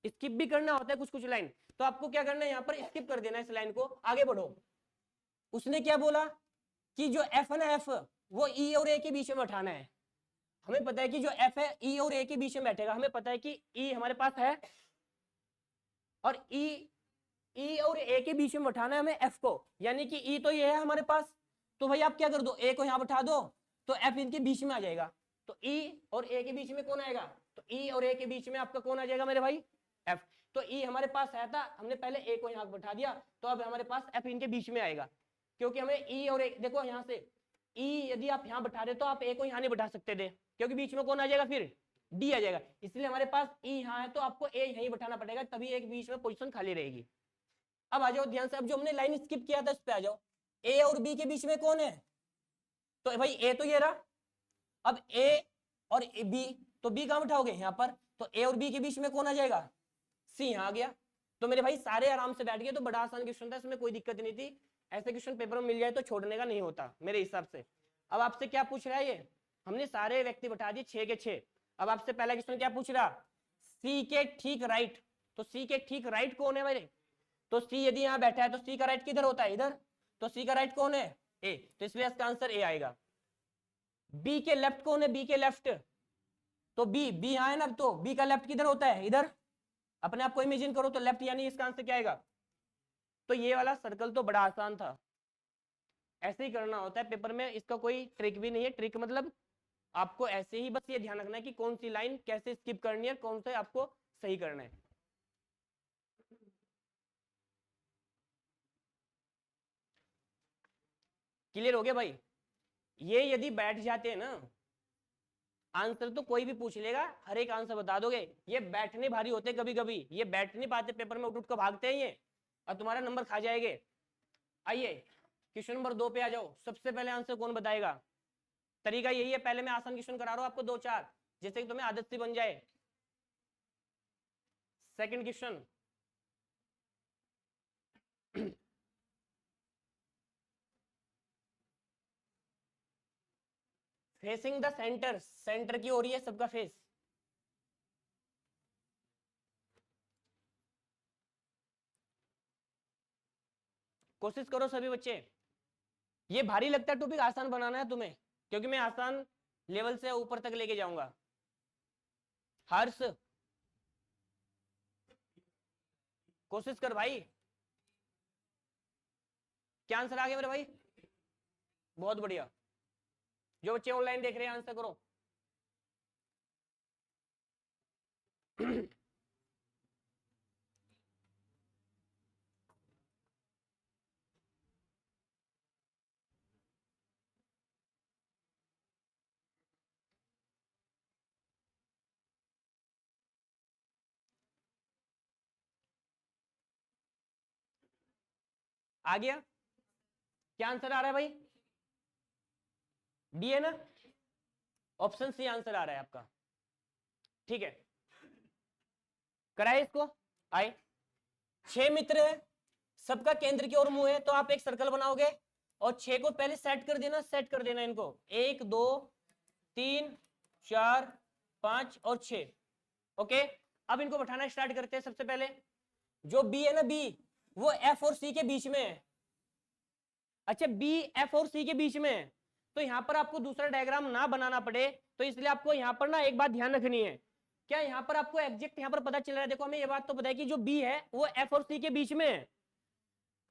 स्किप भी करना होता है कुछ कुछ लाइन, तो आपको क्या करना है, यहाँ पर स्किप कर देना है इस लाइन को, आगे बढ़ो। उसने क्या बोला कि जो एफ है ना, एफ वो ई और ए के बीच में बैठाना है। हमें पता है कि जो एफ है ई और ए के बीच में बैठेगा। हमें पता है कि ई हमारे पास है और ई और ए के बीच में बैठाना है हमें एफ को, यानी कि ई तो ये है हमारे पास। तो भाई आप क्या कर दो, ए को यहाँ बैठा दो, तो एफ इनके बीच में आ जाएगा। तो ई और ए के बीच में कौन आएगा, तो ई और ए के बीच में आपका कौन आ जाएगा मेरे भाई, एफ। तो ई हमारे पास है था, हमने पहले ए को यहाँ बैठा दिया, तो अब हमारे पास एफ इनके बीच में आएगा। क्योंकि हमें ई और ए, देखो यहाँ से ई यदि आप यहाँ बैठा दे तो आप ए को यहाँ नहीं बैठा सकते थे, क्योंकि बीच में कौन आ जाएगा, फिर डी आ जाएगा। इसलिए हमारे पास ई यहाँ है, तो आपको ए यहीं बैठाना पड़ेगा, तभी एक बीच में पोजीशन खाली रहेगी। अब आ जाओ ध्यान से, अब जो हमने लाइन स्किप किया था उस पे आ जाओ। ए और बी के बीच में कौन है, तो भाई ए तो ये रहा। अब ए और बी, तो बी कहां बैठाओगे, यहाँ पर। तो ए और बी के बीच में कौन आ जाएगा, सी यहाँ आ गया। तो मेरे भाई सारे आराम से बैठ गए। तो बड़ा आसान क्वेश्चन था, इसमें कोई दिक्कत नहीं थी। ऐसे क्वेश्चन पेपर में मिल जाए तो छोड़ने का नहीं होता मेरे हिसाब से। अब आपसे क्या पूछ रहा है ये, हमने सारे व्यक्ति बैठा दिए 6 के 6। अब आपसे पहला क्वेश्चन क्या पूछ रहा, सी के ठीक राइट। तो सी के ठीक राइट कौन है मेरे, तो सी यदि यहाँ बैठा है तो सी का राइट किधर होता है, इधर। तो सी का राइट कौन है, ए, तो इसलिए इसका आंसर ए आएगा। बी के लेफ्ट कौन है, बी के लेफ्ट, तो बी यहाँ है ना, तो बी का लेफ्ट किधर होता है, इधर। अपने आप को इमेजिन करो, तो लेफ्ट यानी इसका आंसर क्या आएगा। तो ये वाला सर्कल तो बड़ा आसान था, ऐसे ही करना होता है पेपर में, इसका कोई ट्रिक भी नहीं है। ट्रिक मतलब आपको ऐसे ही बस ये ध्यान रखना है कि कौन सी लाइन कैसे स्किप करनी है, कौन से आपको सही करना है। क्लियर हो गया भाई। ये यदि बैठ जाते हैं ना, आंसर तो कोई भी पूछ लेगा, हर एक आंसर बता दोगे। ये बैठने भारी होते कभी कभी, ये बैठ नहीं पाते पेपर में, उठ उठ कर भागते हैं ये, और तुम्हारा नंबर खा जाएंगे। आइए क्वेश्चन नंबर 2 पे आ जाओ। सबसे पहले आंसर कौन बताएगा, तरीका यही है, पहले मैं आसान क्वेश्चन करा रहा हूं आपको 2-4, जैसे कि तुम्हें आदत सी बन जाए। Second question, facing the centre, centre की ओर ही है सबका फेस। कोशिश करो सभी बच्चे। ये भारी लगता है टॉपिक, आसान बनाना है तुम्हें, क्योंकि मैं आसान लेवल से ऊपर तक लेके जाऊंगा। हर्ष कोशिश कर भाई। क्या आंसर आ गया मेरे भाई, बहुत बढ़िया। जो बच्चे ऑनलाइन देख रहे हैं आंसर करो। आ गया, क्या आंसर आ रहा है भाई, डी है ना, ऑप्शन सी आंसर आ रहा है आपका। ठीक है, कराए इसको। आए 6 मित्र है, सबका केंद्र की ओर मुंह है, तो आप एक सर्कल बनाओगे और 6 को पहले सेट कर देना, सेट कर देना इनको 1 2 3 4 5 और 6। ओके, अब इनको बैठाना स्टार्ट करते हैं। सबसे पहले जो बी है ना, बी वो एफ और सी के बीच में है। अच्छा, बी एफ और सी के बीच में है, तो यहां पर आपको दूसरा डायग्राम ना बनाना पड़े, तो इसलिए आपको यहां पर ना एक बात ध्यान रखनी है। क्या यहाँ पर आपको एग्जैक्ट यहाँ पर पता चल रहा है, देखो हमें ये बात तो पता है कि जो बी है वो एफ और सी के बीच में है।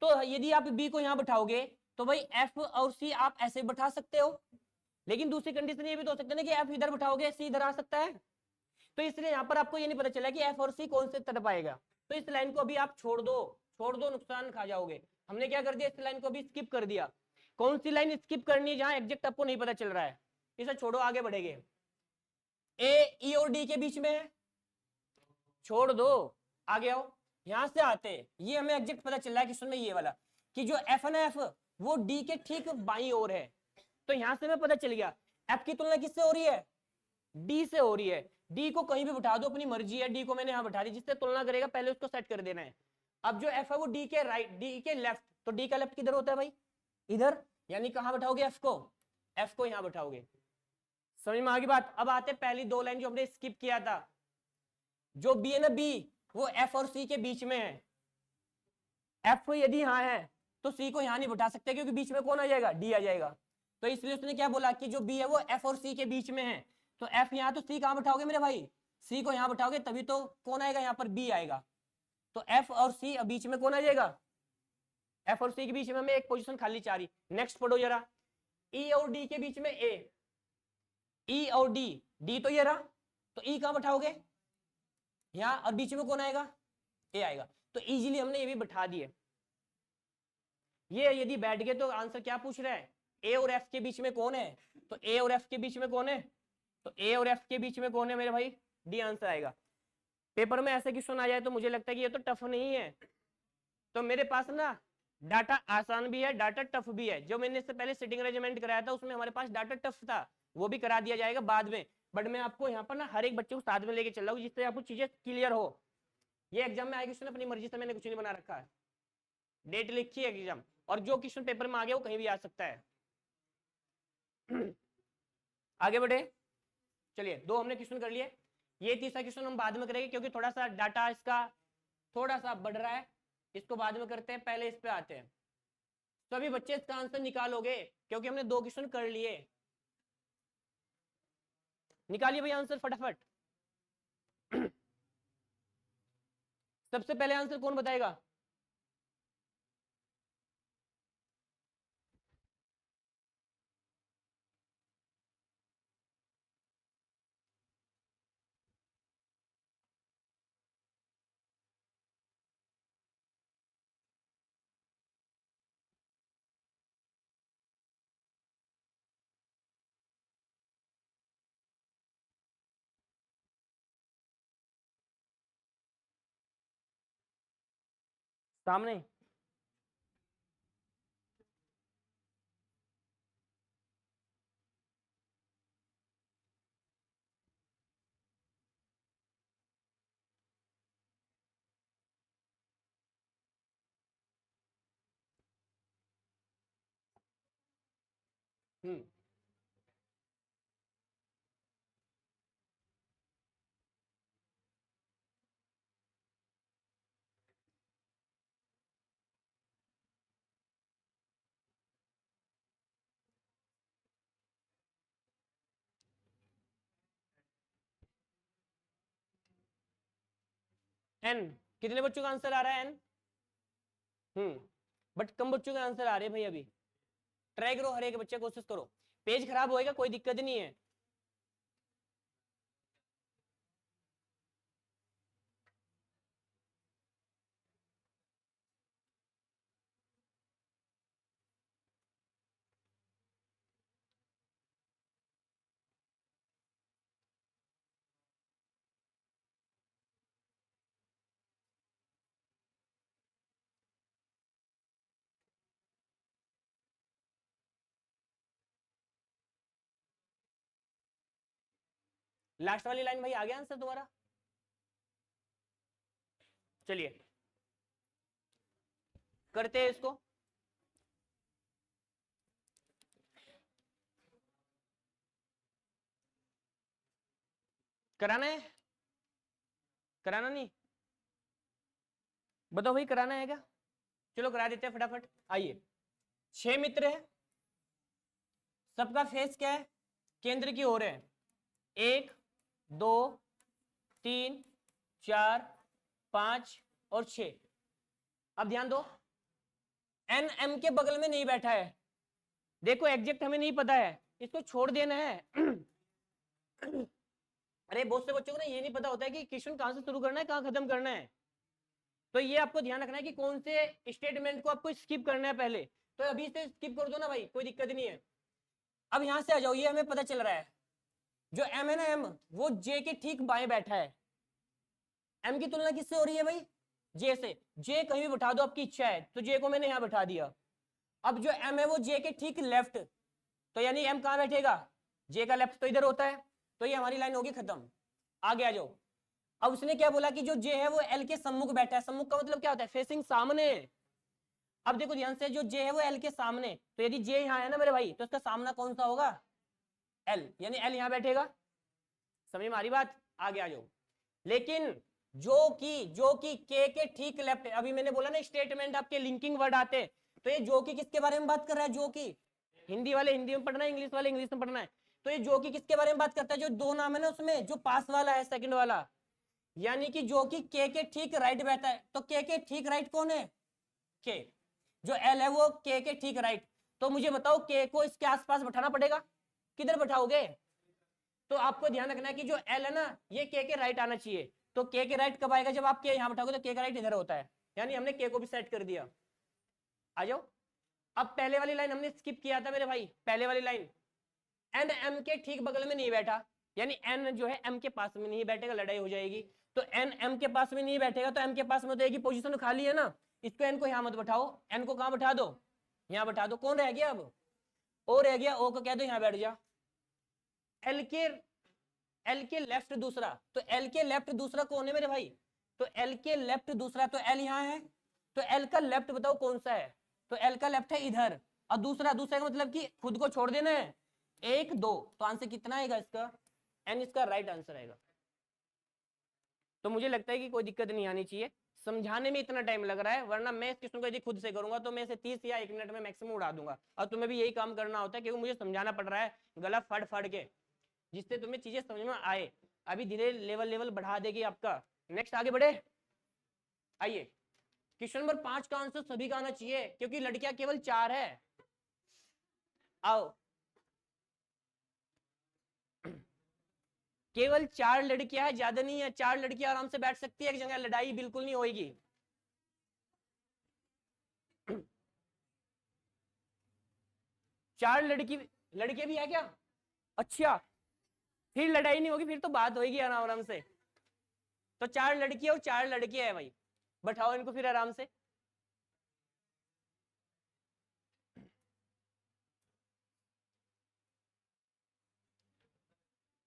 तो यदि आप बी को यहाँ बैठाओगे तो भाई एफ और सी आप ऐसे बैठा सकते हो, लेकिन दूसरी कंडीशन ये भी तो हो सकता है ना कि एफ इधर बैठाओगे सी इधर आ सकता है। तो इसलिए यहाँ पर आपको ये नहीं पता चला कि एफ और सी कौन से तरफ आएगा, तो इस लाइन को अभी आप छोड़ दो, नुकसान खा जाओगे। हमने क्या कर दिया, इस लाइन को अभी स्किप कर दिया। कौन सी लाइन स्किप करनी है जहां एग्जैक्ट आपको नहीं पता चल रहा है, इसे छोड़ो, आगे बढ़ेंगे। ए ई और डी के बीच में है, छोड़ दो, आगे आओ। यहां से आते हैं, ये हमें एग्जैक्ट पता चल रहा है क्वेश्चन में ये वाला कि जो एफ है ना, एफ वो डी के ठीक बाई ओर है। तो यहां से हमें पता चल गया एफ की तुलना किससे हो रही है, डी से हो रही है। डी को कहीं भी बिठा दो, अपनी मर्जी है, डी को मैंने यहां बिठा दी, जिससे तुलना करेगा पहले उसको सेट कर देना है। अब जो एफ है वो डी के राइट, डी के लेफ्ट, तो डी का लेफ्ट किधर होता है भाई, इधर, यानी कहां बिठाओगे एफ को, एफ को यहां बिठाओगे। समझ में आ गई बात। अब आते पहली दो लाइन जो हमने स्किप किया था, जो बी है ना, बी वो एफ और सी के बीच में है। एफ यदि यहां है तो सी को यहां नहीं बिठा सकते, क्योंकि बीच में कौन आ जाएगा, डी आ जाएगा। तो इसलिए उसने क्या बोला कि जो बी है वो एफ और सी के बीच में है। तो एफ यहां, तो सी कहां बिठाओगे मेरे भाई, सी को यहां बिठाओगे, तभी तो कौन आएगा यहाँ पर, बी आएगा। तो एफ और सी बीच में कौन आ जाएगा, एफ और सी के बीच में हमें एक पोजीशन खाली चाह रही। नेक्स्ट पढ़ो जरा, ई और डी के बीच में ए, ई और डी, डी तो ये रहा, तो ई कहां बिठाओगे, यहां, और बीच में कौन आएगा, ए आएगा। तो इजीली हमने ये भी बिठा दिए। ये यदि बैठ गए तो आंसर क्या पूछ रहा है, ए और एफ के बीच में कौन है, तो ए और एफ के बीच में कौन है, तो ए और एफ के बीच में कौन है मेरे भाई, डी आंसर आएगा। पेपर में ऐसे क्वेश्चन आ जाए तो मुझे लगता है कि ये तो टफ नहीं है। तो मेरे पास ना डाटा आसान भी है, डाटा टफ भी है। जो मैंने इससे पहले सिटिंग अरेंजमेंट कराया था उसमें हमारे पास डाटा टफ था, वो भी करा दिया जाएगा बाद में। बट मैं आपको यहाँ पर ना हर एक बच्चे को साथ में लेके चल रहा हूँ, जिससे आपको चीजें क्लियर हो। ये एग्जाम में आएगी क्वेश्चन अपनी मर्जी से, मैंने कुछ नहीं बना रखा है, डेट लिखी है एग्जाम, और जो क्वेश्चन पेपर में आ गया वो कहीं भी आ सकता है। आगे बढ़े, चलिए दो हमने क्वेश्चन कर लिए, ये तीसरा क्वेश्चन हम बाद में करेंगे, क्योंकि थोड़ा सा डाटा इसका थोड़ा सा बढ़ रहा है, इसको बाद में करते हैं, पहले इस पे आते हैं। तो अभी बच्चे इसका आंसर निकालोगे, क्योंकि हमने दो क्वेश्चन कर लिए। निकालिए भाई आंसर फटाफट। सबसे पहले आंसर कौन बताएगा, सामने, हम्म, एन, कितने बच्चों का आंसर आ रहा है एन, बट कम बच्चों का आंसर आ रहे हैं भाई। अभी ट्राई करो, हर एक बच्चे कोशिश करो, पेज खराब होएगा कोई दिक्कत नहीं है। लास्ट वाली लाइन भाई आ गया आंसर तुम्हारा, चलिए करते हैं इसको। कराना है, कराना नहीं, बताओ भाई कराना है क्या, चलो करा देते हैं फटाफट। आइए, 6 मित्र है, सबका फेस क्या है, केंद्र की ओर है, 1 2 3 4 5 और 6। अब ध्यान दो, एन एम के बगल में नहीं बैठा है, देखो एग्जैक्ट हमें नहीं पता है, इसको छोड़ देना है। अरे बहुत से बच्चों को ना ये नहीं पता होता है कि क्वेश्चन कहां से शुरू करना है, कहां खत्म करना है। तो ये आपको ध्यान रखना है कि कौन से स्टेटमेंट को आपको स्किप करना है पहले। तो अभी से स्किप कर दो ना भाई, कोई दिक्कत नहीं है। अब यहां से आ जाओ, ये हमें पता चल रहा है जो एम है ना, एम वो जे के ठीक बाएं बैठा है, एम की तुलना किससे हो रही है भाई? जे से। जे कहीं भी बैठा दो, आपकी इच्छा है, तो जे को मैंने यहां बैठा दिया। अब जो एम है वो जे के ठीक लेफ्ट, तो यानी एम कहां बैठेगा? जे का लेफ्ट तो इधर होता है, तो ये हमारी लाइन होगी खत्म। आगे आ जाओ। अब उसने क्या बोला कि जो जे है वो एल के सम्मुख बैठा है। सम्मुख का मतलब क्या होता है? फेसिंग सामने। अब देखो ध्यान से, जो जे है वो एल के सामने, तो यदि जे यहां है ना मेरे भाई, तो उसका सामना कौन सा होगा? एल, यानी एल यहां बैठेगा। समझ में आ रही बात? आगे आ जाओ। लेकिन जो कि के ठीक लेफ्ट है। अभी मैंने बोला ना स्टेटमेंट आपके लिंकिंग वर्ड आते, तो ये जो कि किसके बारे में बात कर रहा है? जो कि हिंदी वाले हिंदी में पढ़ना है, इंग्लिश वाले इंग्लिश में पढ़ना है। तो ये जो कि किसके बारे में बात करता है? जो दो नाम है ना उसमें, जो पास वाला है सेकंड वाला, यानी कि जो कि के ठीक राइट बैठा है। तो के ठीक राइट कौन है? के। जो एल है वो के ठीक राइट। तो मुझे बताओ के को इसके आसपास बैठाना पड़ेगा, किधर बैठाओगे? तो आपको ध्यान रखना है कि जो एल है ना, ये के राइट आना चाहिए। तो के राइट कब आएगा? जब आप के यहां बैठाओगे, तो के का राइट इधर होता है, यानी हमने के को भी सेट कर दिया। आ जाओ। अब पहले वाली लाइन हमने स्किप किया था मेरे भाई, पहले वाली लाइन, एन एम के ठीक बगल में नहीं बैठा, यानी एन जो है एम के पास में नहीं बैठेगा, लड़ाई हो जाएगी। तो एन एम के पास में नहीं बैठेगा, तो एम के पास में तो एक ही पोजीशन खाली है ना, इसको एन को यहां मत बैठाओ, एन को कहां बैठा दो? यहां बैठा दो। कौन रह गया अब? ओ रह गया। ओ को कह दो यहां बैठ जा। एल के एल के लेफ्ट दूसरा, तो एल के लेफ्ट दूसरा कौन है मेरे भाई? तो एल के लेफ्ट दूसरा, तो एल यहां है, तो एल का लेफ्ट बताओ कौन सा है? तो एल का लेफ्ट है इधर। और दूसरा, दूसरा का मतलब कि खुद को छोड़ देना है, एक दो, तो आंसर कितना आएगा इसका? एन इसका राइट आंसर आएगा। तो मुझे लगता है कि कोई दिक्कत नहीं आनी चाहिए, समझाने में इतना टाइम लग रहा है, वरना मैं इस क्वेश्चन को यदि खुद से करूंगा तो मैं इसे 30 या 1 मिनट में मैक्सिमम उड़ा दूंगा, और तुम्हें भी यही काम करना होता है, क्योंकि मुझे समझाना पड़ रहा है गला फड़ फड़ के, जिससे तुम्हें चीजें समझ में आए। अभी धीरे लेवल लेवल बढ़ा देगी आपका। नेक्स्ट आगे बढ़े। आइए, क्वेश्चन नंबर 5 का आंसर सभी का आना चाहिए, क्योंकि लड़कियां केवल 4 है। आओ, केवल 4 लड़कियां है, ज्यादा नहीं है। 4 लड़कियां आराम से बैठ सकती है एक जगह, लड़ाई बिल्कुल नहीं होगी। चार लड़के भी है क्या? अच्छा, फिर लड़ाई नहीं होगी, फिर तो बात होगी आराम आराम से। तो 4 लड़की और 4 लड़के हैं भाई, बैठाओ इनको फिर आराम से।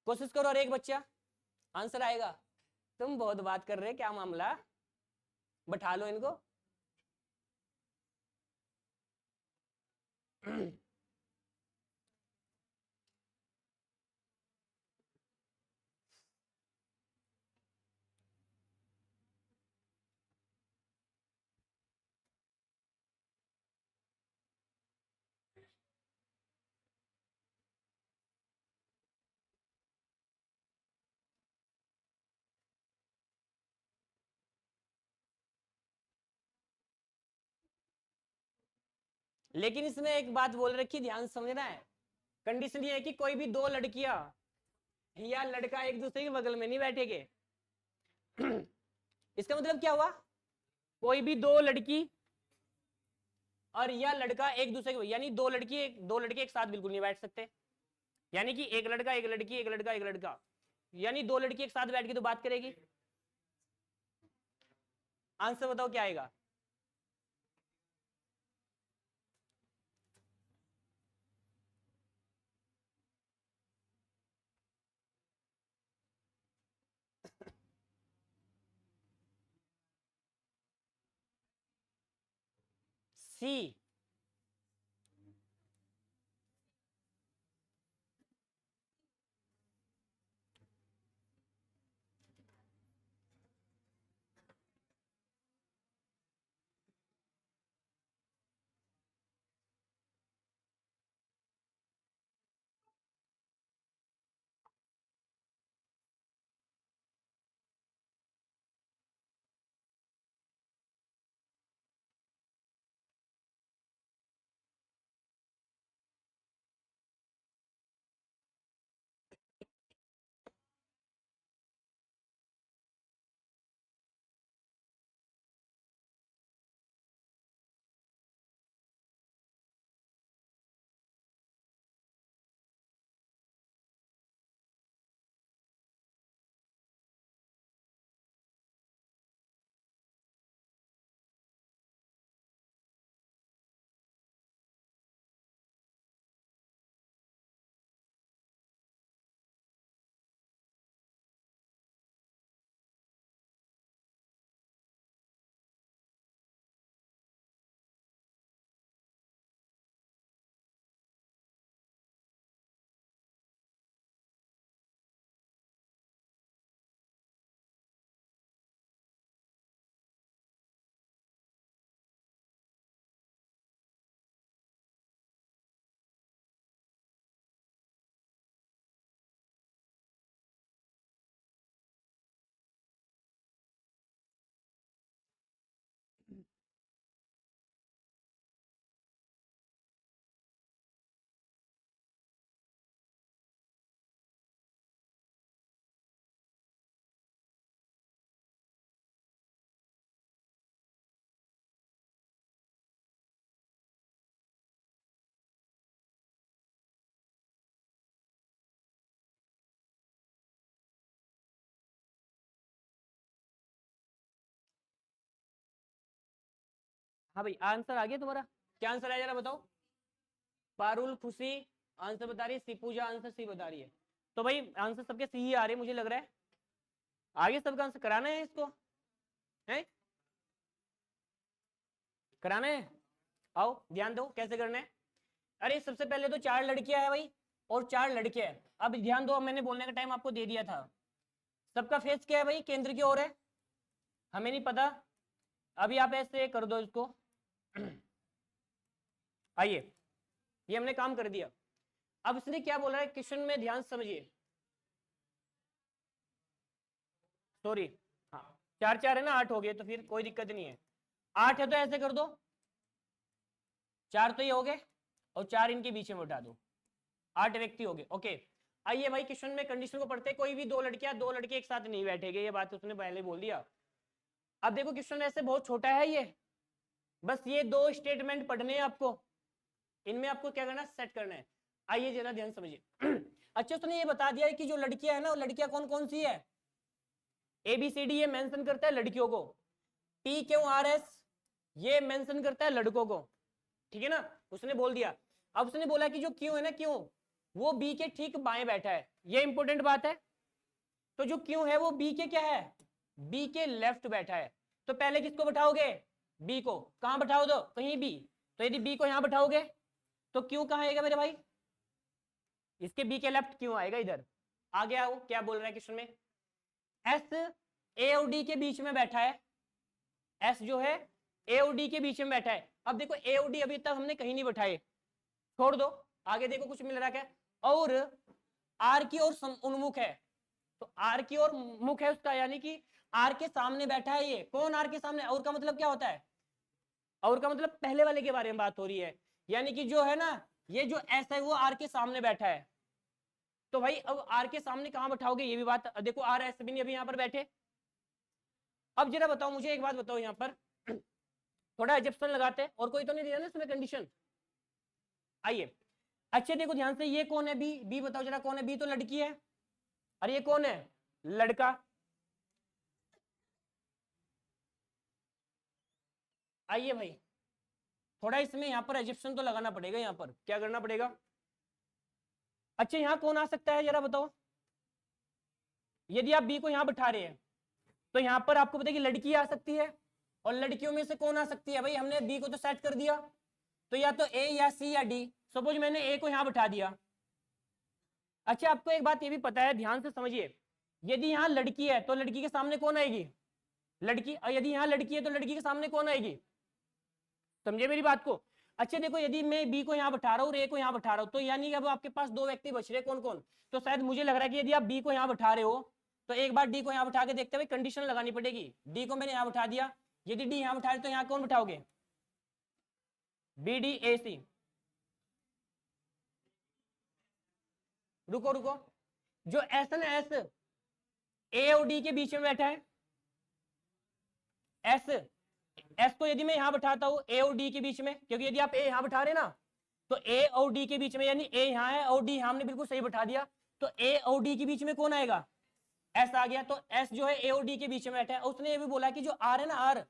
कोशिश करो, और एक बच्चा आंसर आएगा। तुम बहुत बात कर रहे, क्या मामला? बैठा लो इनको। लेकिन इसमें एक बात बोल रखी, ध्यान समझना है। कंडीशन ये है कि कोई भी दो लड़कियां या लड़का एक दूसरे के बगल में नहीं बैठेंगे। इसका मतलब क्या हुआ? कोई भी दो लड़की और या लड़का एक दूसरे के, यानी दो लड़के एक साथ बिल्कुल नहीं बैठ सकते। यानी कि एक लड़का एक लड़की, एक लड़का एक लड़का, यानी दो लड़की एक साथ बैठ के तो बात करेगी। आंसर बताओ क्या आएगा? सी। हाँ भाई आंसर आ गया तुम्हारा, क्या आंसर है जरा बताओ। पारुल, खुशी आंसर बता रही है, सिपूजा आंसर सी बता रही है। तो भाई आंसर सबके सी ही आ रहे हैं मुझे लग रहा है। आगे सबका आंसर कराना है इसको, है कराना है। आओ ध्यान दो कैसे करना है। अरे सबसे पहले तो 4 लड़कियां हैं भाई और 4 लड़के हैं। अब ध्यान दो, मैंने बोलने का टाइम आपको दे दिया था। सबका फेस क्या है भाई, केंद्र की ओर है, हमें नहीं पता। अभी आप ऐसे कर दो इसको आइए, ये हमने काम कर दिया। अब इसने क्या बोल रहा है क्वेश्चन में, ध्यान से समझिए। सॉरी, हाँ 4 4 है ना, 8 हो गए तो फिर कोई दिक्कत नहीं है। 8 है तो ऐसे कर दो, 4 तो ये हो गए और 4 इनके बीच में बैठा दो, 8 व्यक्ति हो गए। ओके आइए भाई क्वेश्चन में कंडीशन को पढ़ते, कोई भी 2 लड़कियां 2 लड़के एक साथ नहीं बैठेंगे, ये बात उसने पहले बोल दिया। अब देखो क्वेश्चन ऐसे बहुत छोटा है ये, बस ये 2 स्टेटमेंट पढ़ने हैं आपको, इनमें आपको क्या करना है, सेट करना है। आइए जरा ध्यान समझिए अच्छा उसने ये बता दिया है कि जो लड़कियां है ना, वो लड़कियां कौन कौन सी है, ABCD ये मेंशन करता है लड़कियों को, PQRS ये मेंशन करता है लड़कों को, ठीक है ना, उसने बोल दिया। अब उसने बोला कि जो क्यू है ना, क्यू वो बी के ठीक बाएं बैठा है, ये इंपॉर्टेंट बात है। तो जो क्यू है वो बी के क्या है, बी के लेफ्ट बैठा है। तो पहले किसको बैठाओगे, बी को, कहां बैठाओ दो, कहीं भी। तो यदि बी को यहां बैठाओगे तो क्यू कहां आएगा मेरे भाई, इसके बी के लेफ्ट क्यू आएगा इधर। आ गया वो क्या बोल रहा है क्वेश्चन में, एस ए और डी के बीच में बैठा है, एस जो है ए और डी के बीच में बैठा है। अब देखो ए और डी अभी तक हमने कहीं नहीं बैठाए, छोड़ दो, आगे देखो कुछ मिल रहा है, और आर की ओर उन्मुख है, तो आर की ओर मुख है उसका, यानी कि आर के सामने बैठा है। ये कौन आर के सामने, और का मतलब क्या होता है, और का मतलब पहले वाले के बारे में बात हो रही है, यानी कि जो है ना ये जो एस है वो आर के सामने बैठा है। तो भाई अब आर के सामने कहां बैठाओगे, ये भी बात देखो, आर एस भी नहीं अभी यहां पर बैठे। अब जरा बताओ मुझे एक बात बताओ यहां पर थोड़ा एजप्शन लगाते हैं, और कोई तो नहीं दिया ना इसमें कंडीशन। आइए अच्छे देखो ध्यान से, ये कौन है, बी, बी बताओ जरा कौन है, बी तो लड़की है, और ये कौन है, लड़का। आइए भाई थोड़ा इसमें यहां पर एजिप्शन तो लगाना पड़ेगा, यहां पर क्या करना पड़ेगा। अच्छा यहां कौन आ सकता है जरा बताओ, यदि आप बी को यहां बैठा रहे हैं तो यहां पर आपको पता है कि लड़की आ सकती है, और लड़कियों में से कौन आ सकती है भाई, हमने बी को तो सेट कर दिया, तो या तो ए या सी या डी। सपोज मैंने ए को यहां बैठा दिया। अच्छा आपको एक बात ये भी पता है, ध्यान से समझिए, यदि यहाँ लड़की है तो लड़की के सामने कौन आएगी, लड़की, और यदि यहाँ लड़की है तो लड़की के सामने कौन आएगी, समझे मेरी बात को। अच्छा देखो यदि मैं बी को यहाँ बैठा रहा हूँ और ए को यहाँ बैठा रहा हूँ, तो यानी कि अब आपके पास 2 व्यक्ति बच रहे, कौन कौन। तो शायद मुझे लग रहा है कि यदि आप बी को यहाँ बैठा रहे हो तो एक बार डी को यहाँ बैठा के देखते हुए कंडीशन लगानी पड़ेगी। डी को मैंने यहाँ बैठा दिया, यदि डी यहाँ बैठा रहे तो यहाँ कौन बैठाओगे, BDAC। रुको रुको, जो एस है ना, एस ए और डी के बीच में बैठा है, एस, एस को यदि मैं यहां बैठाता हूं ए और डी के बीच में, क्योंकि यदि आप ए यहां बैठा रहे ना तो ए और डी के बीच में, यानी ए यहां है और डी यहां हमने बिल्कुल सही बैठा दिया, तो ए और डी के बीच में कौन आएगा, एस आ गया। तो एस जो है ए और डी के बीच में बैठा है। उसने ये भी बोला कि जो आर है ना, आर,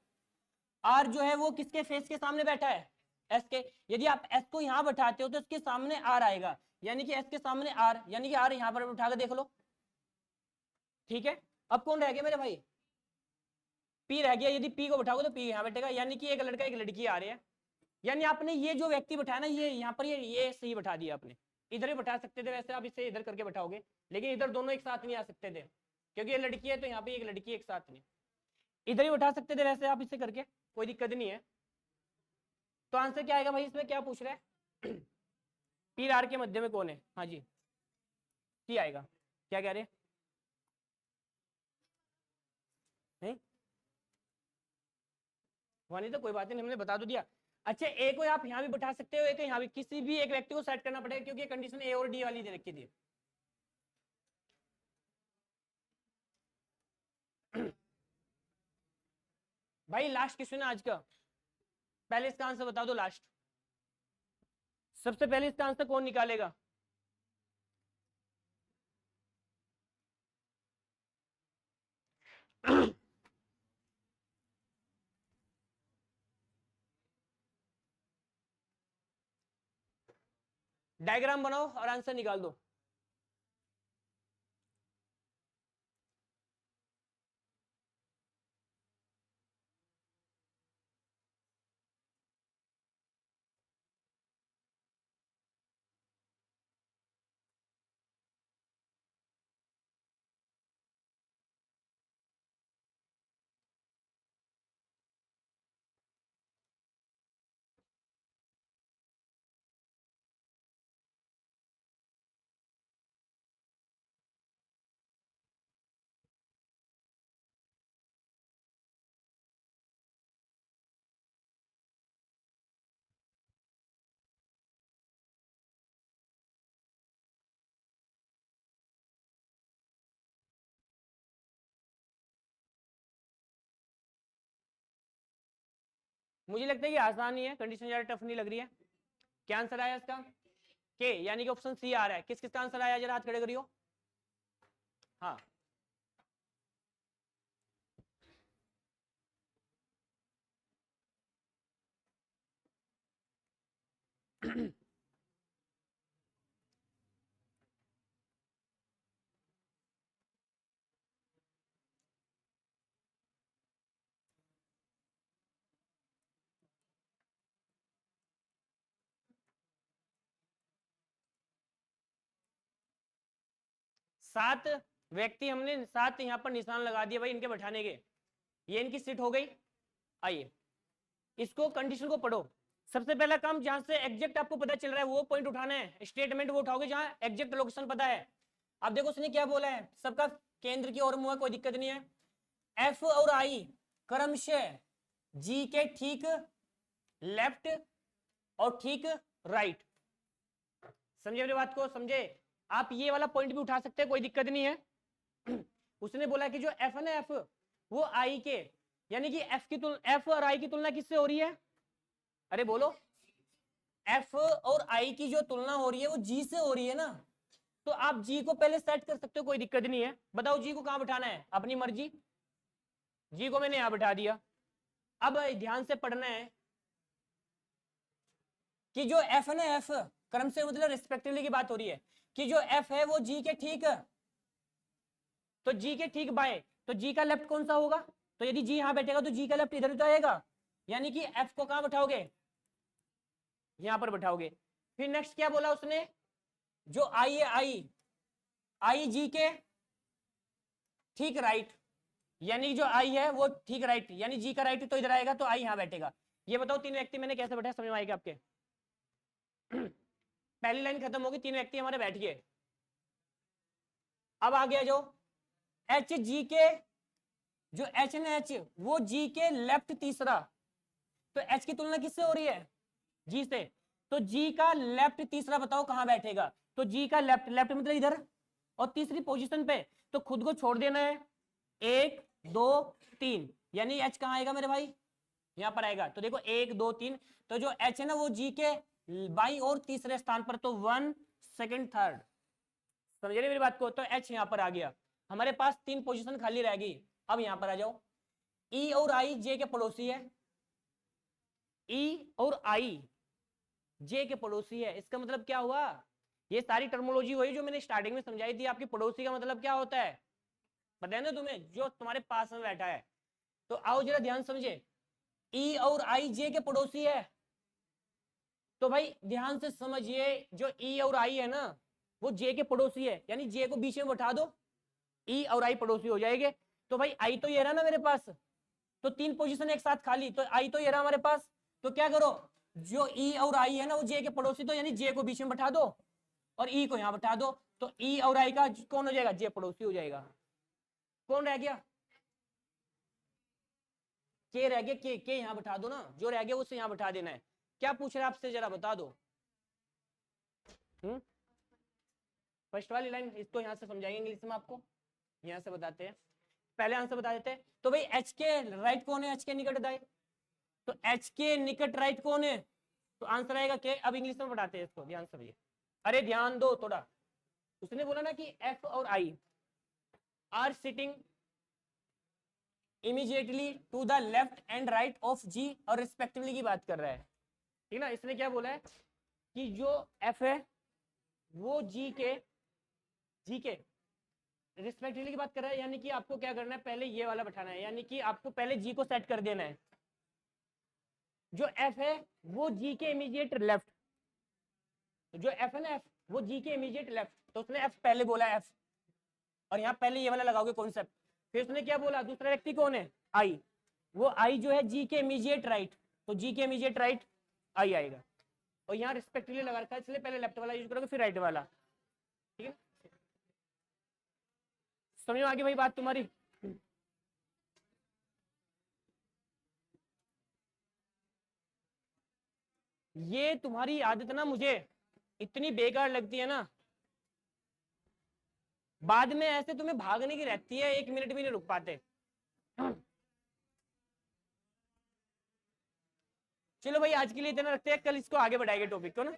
आर जो है वो किसके फेस के सामने बैठा है, एस के। यदि आप एस को यहां बैठाते हो तो इसके सामने आर आएगा, यानी कि एस के सामने आर, यानी कि आर यहां पर उठा के देख लो, ठीक है। अब कौन रह गया मेरे भाई, पी रह गया, यदि पी को बैठाओगे तो पी यहां बैठेगा, यानी कि एक लड़का एक लड़की आ रही है। यानी आपने ये जो व्यक्ति बैठाया ना, ये यहाँ पर ये सही बैठा दिया आपने, इधर ही बैठा सकते थे वैसे, आप इसे इधर करके बैठाओगे, लेकिन इधर दोनों एक साथ नहीं आ सकते थे, क्योंकि ये लड़की है तो यहाँ पे एक लड़की एक साथ नहीं, इधर ही बैठा सकते थे वैसे आप इसे करके, कोई दिक्कत नहीं है। तो आंसर क्या आएगा भाई, इसमें क्या पूछ रहा है पी आर के मध्य में कौन है, हाँ जी सी आएगा, क्या कह रहे हैं, वहां तो कोई बात नहीं, हमने बता तो दिया। अच्छा ए को आप यहाँ भी बैठा सकते हो, एक यहाँ भी, किसी भी एक व्यक्ति को सेट करना पड़ेगा, क्योंकि ये कंडीशन ए और डी वाली दे रखी थी भाई लास्ट क्वेश्चन है आज का, पहले इसका आंसर बता दो लास्ट, सबसे पहले इसका आंसर कौन निकालेगा डायग्राम बनाओ और आंसर निकाल दो। मुझे लगता है ये आसान ही है, कंडीशन ज्यादा टफ नहीं लग रही है। क्या आंसर आया इसका? के, यानी कि ऑप्शन सी आ रहा है। किस किसका आंसर आया, जरा हाथ खड़े करियो। हाँ सात व्यक्ति हमने सात यहाँ पर निशान लगा दिए भाई इनके बैठाने के, ये इनकी सीट हो गई। आइए इसको कंडीशन को पढ़ो। सबसे पहला काम, जहां से एग्जैक्ट आपको पता चल रहा है वो पॉइंट उठाना है, स्टेटमेंट वो उठाओगे जहां एग्जैक्ट लोकेशन पता है। अब देखो उसने क्या बोला है, सबका केंद्र की ओर मुंह है, कोई दिक्कत नहीं है। एफ और आई क्रमशः जी के ठीक लेफ्ट और ठीक राइट। समझे मेरी बात को? समझे? आप ये वाला पॉइंट भी उठा सकते हैं, कोई दिक्कत नहीं है। उसने बोला कि जो एफ है ना, एफ वो आई के, यानी कि एफ की तुलना, एफ और आई की तुलना किससे हो रही है? अरे बोलो। एफ और आई की जो तुलना हो रही है वो जी से हो रही है ना, तो आप जी को पहले सेट कर सकते हो, कोई दिक्कत नहीं है। बताओ जी को कहां बैठाना है, अपनी मर्जी। जी को मैंने यहां बैठा दिया। अब ध्यान से पढ़ना है कि जो एफ है ना, एफ क्रम से मतलब रिस्पेक्टिवली की बात हो रही है, कि जो एफ है वो जी के ठीक, तो जी के ठीक बाएं, तो जी का लेफ्ट कौन सा होगा? तो यदि जी यहां बैठेगा तो जी का लेफ्ट इधर तो आएगा, यानी कि एफ को कहां बैठाओगे? यहां पर बैठाओगे। फिर नेक्स्ट क्या बोला उसने, जो आई है, आई जी के ठीक राइट, यानी जो आई है वो ठीक राइट, यानी जी का राइट तो इधर आएगा, तो आई यहां बैठेगा। ये बताओ तीन व्यक्ति मैंने कैसे बैठाया, समझ में आएगा आपके? पहली लाइन खत्म होगी, तीन व्यक्ति हमारे बैठ गए। अब आ गया जो एच जी के, जो एच एन एच वो जी के लेफ्ट तीसरा, तो एच की तुलना किससे हो रही है? जी से। तो जी का लेफ्ट तीसरा बताओ कहां बैठेगा? तो जी का लेफ्ट, लेफ्ट मतलब इधर, और तीसरी पोजीशन पे, तो खुद को छोड़ देना है। एक दो तीन, यानी एच कहां आएगा मेरे भाई? यहां पर आएगा। तो देखो एक दो तीन, तो जो एच है ना वो जी के बाई और तीसरे स्थान पर, तो वन सेकंड थर्ड। समझे मेरी बात को? तो एच यहां पर आ गया, हमारे पास तीन पोजीशन खाली रह गई। अब यहां पर आ जाओ, ई और आई जे के पड़ोसी है, ई और आई जे के पड़ोसी है। इसका मतलब क्या हुआ? ये सारी टर्मोलॉजी वही जो मैंने स्टार्टिंग में समझाई थी आपकी। पड़ोसी का मतलब क्या होता है पता है ना तुम्हें? जो तुम्हारे पास में बैठा है। तो आओ जरा ध्यान समझे, ई और आई जे के पड़ोसी है, तो भाई ध्यान से समझिए, जो ई और आई है ना वो जे के पड़ोसी है, यानी जे को बीच में बैठा दो, ई और आई पड़ोसी हो जाएंगे। तो भाई आई तो ये रहा ना मेरे पास, तो तीन पोजीशन एक साथ खाली, तो आई तो ये रहा हमारे पास। तो क्या करो, जो ई और आई है ना वो जे के पड़ोसी, तो यानी जे को बीच में बैठा दो और ई को यहां बैठा दो, तो ई और आई का कौन हो जाएगा? जे पड़ोसी हो जाएगा। कौन रह गया? के रह गया, के यहां बैठा दो ना, जो रह गया उसे यहां बैठा देना है। क्या पूछ रहे हैं आपसे, जरा बता दो। फर्स्ट वाली लाइन इसको यहां से समझाएंगे इंग्लिश में आपको, यहां से बताते हैं। पहले आंसर बता देते हैं। तो भाई एच के राइट कौन है? एच के निकट दाएं, तो एच के निकट राइट कौन है? तो आंसर आएगा के। अब इंग्लिश में बताते हैं इसको, ध्यान से भैया। अरे ध्यान दो थोड़ा। उसने बोला ना कि एफ और I are sitting immediately to the left and right of G, और रिस्पेक्टिवली की बात कर रहा है, ठीक ना? इसने क्या बोला है कि जो एफ है वो जी के रिस्पेक्टिवली की बात कर रहा है, यानी कि आपको क्या करना है, पहले ये वाला बैठाना है, यानी कि आपको पहले जी को सेट कर देना है। जो एफ है वो जी के इमीडिएट लेफ्ट, जो एफ है ना एफ, वो जी के इमीडिएट लेफ्ट, तो उसने एफ पहले बोला एफ, और यहाँ पहले ये वाला लगाओगे कॉन्सेप्ट। फिर उसने क्या बोला, दूसरा व्यक्ति कौन है, आई, वो आई जो है जी के इमीडिएट राइट, तो जी के इमीडिएट राइट आई आएगा, और यहाँ रिस्पेक्टिवली लगा रखा है, इसलिए पहले लेफ्ट वाला यूज करोगे फिर राइट वाला। ठीक है, समझ में आ गई भाई बात तुम्हारी। ये तुम्हारी आदत ना मुझे इतनी बेकार लगती है ना, बाद में ऐसे तुम्हें भागने की रहती है, 1 मिनट भी नहीं रुक पाते। चलो भाई आज के लिए इतना रखते हैं, कल इसको आगे बढ़ाएंगे टॉपिक को ना।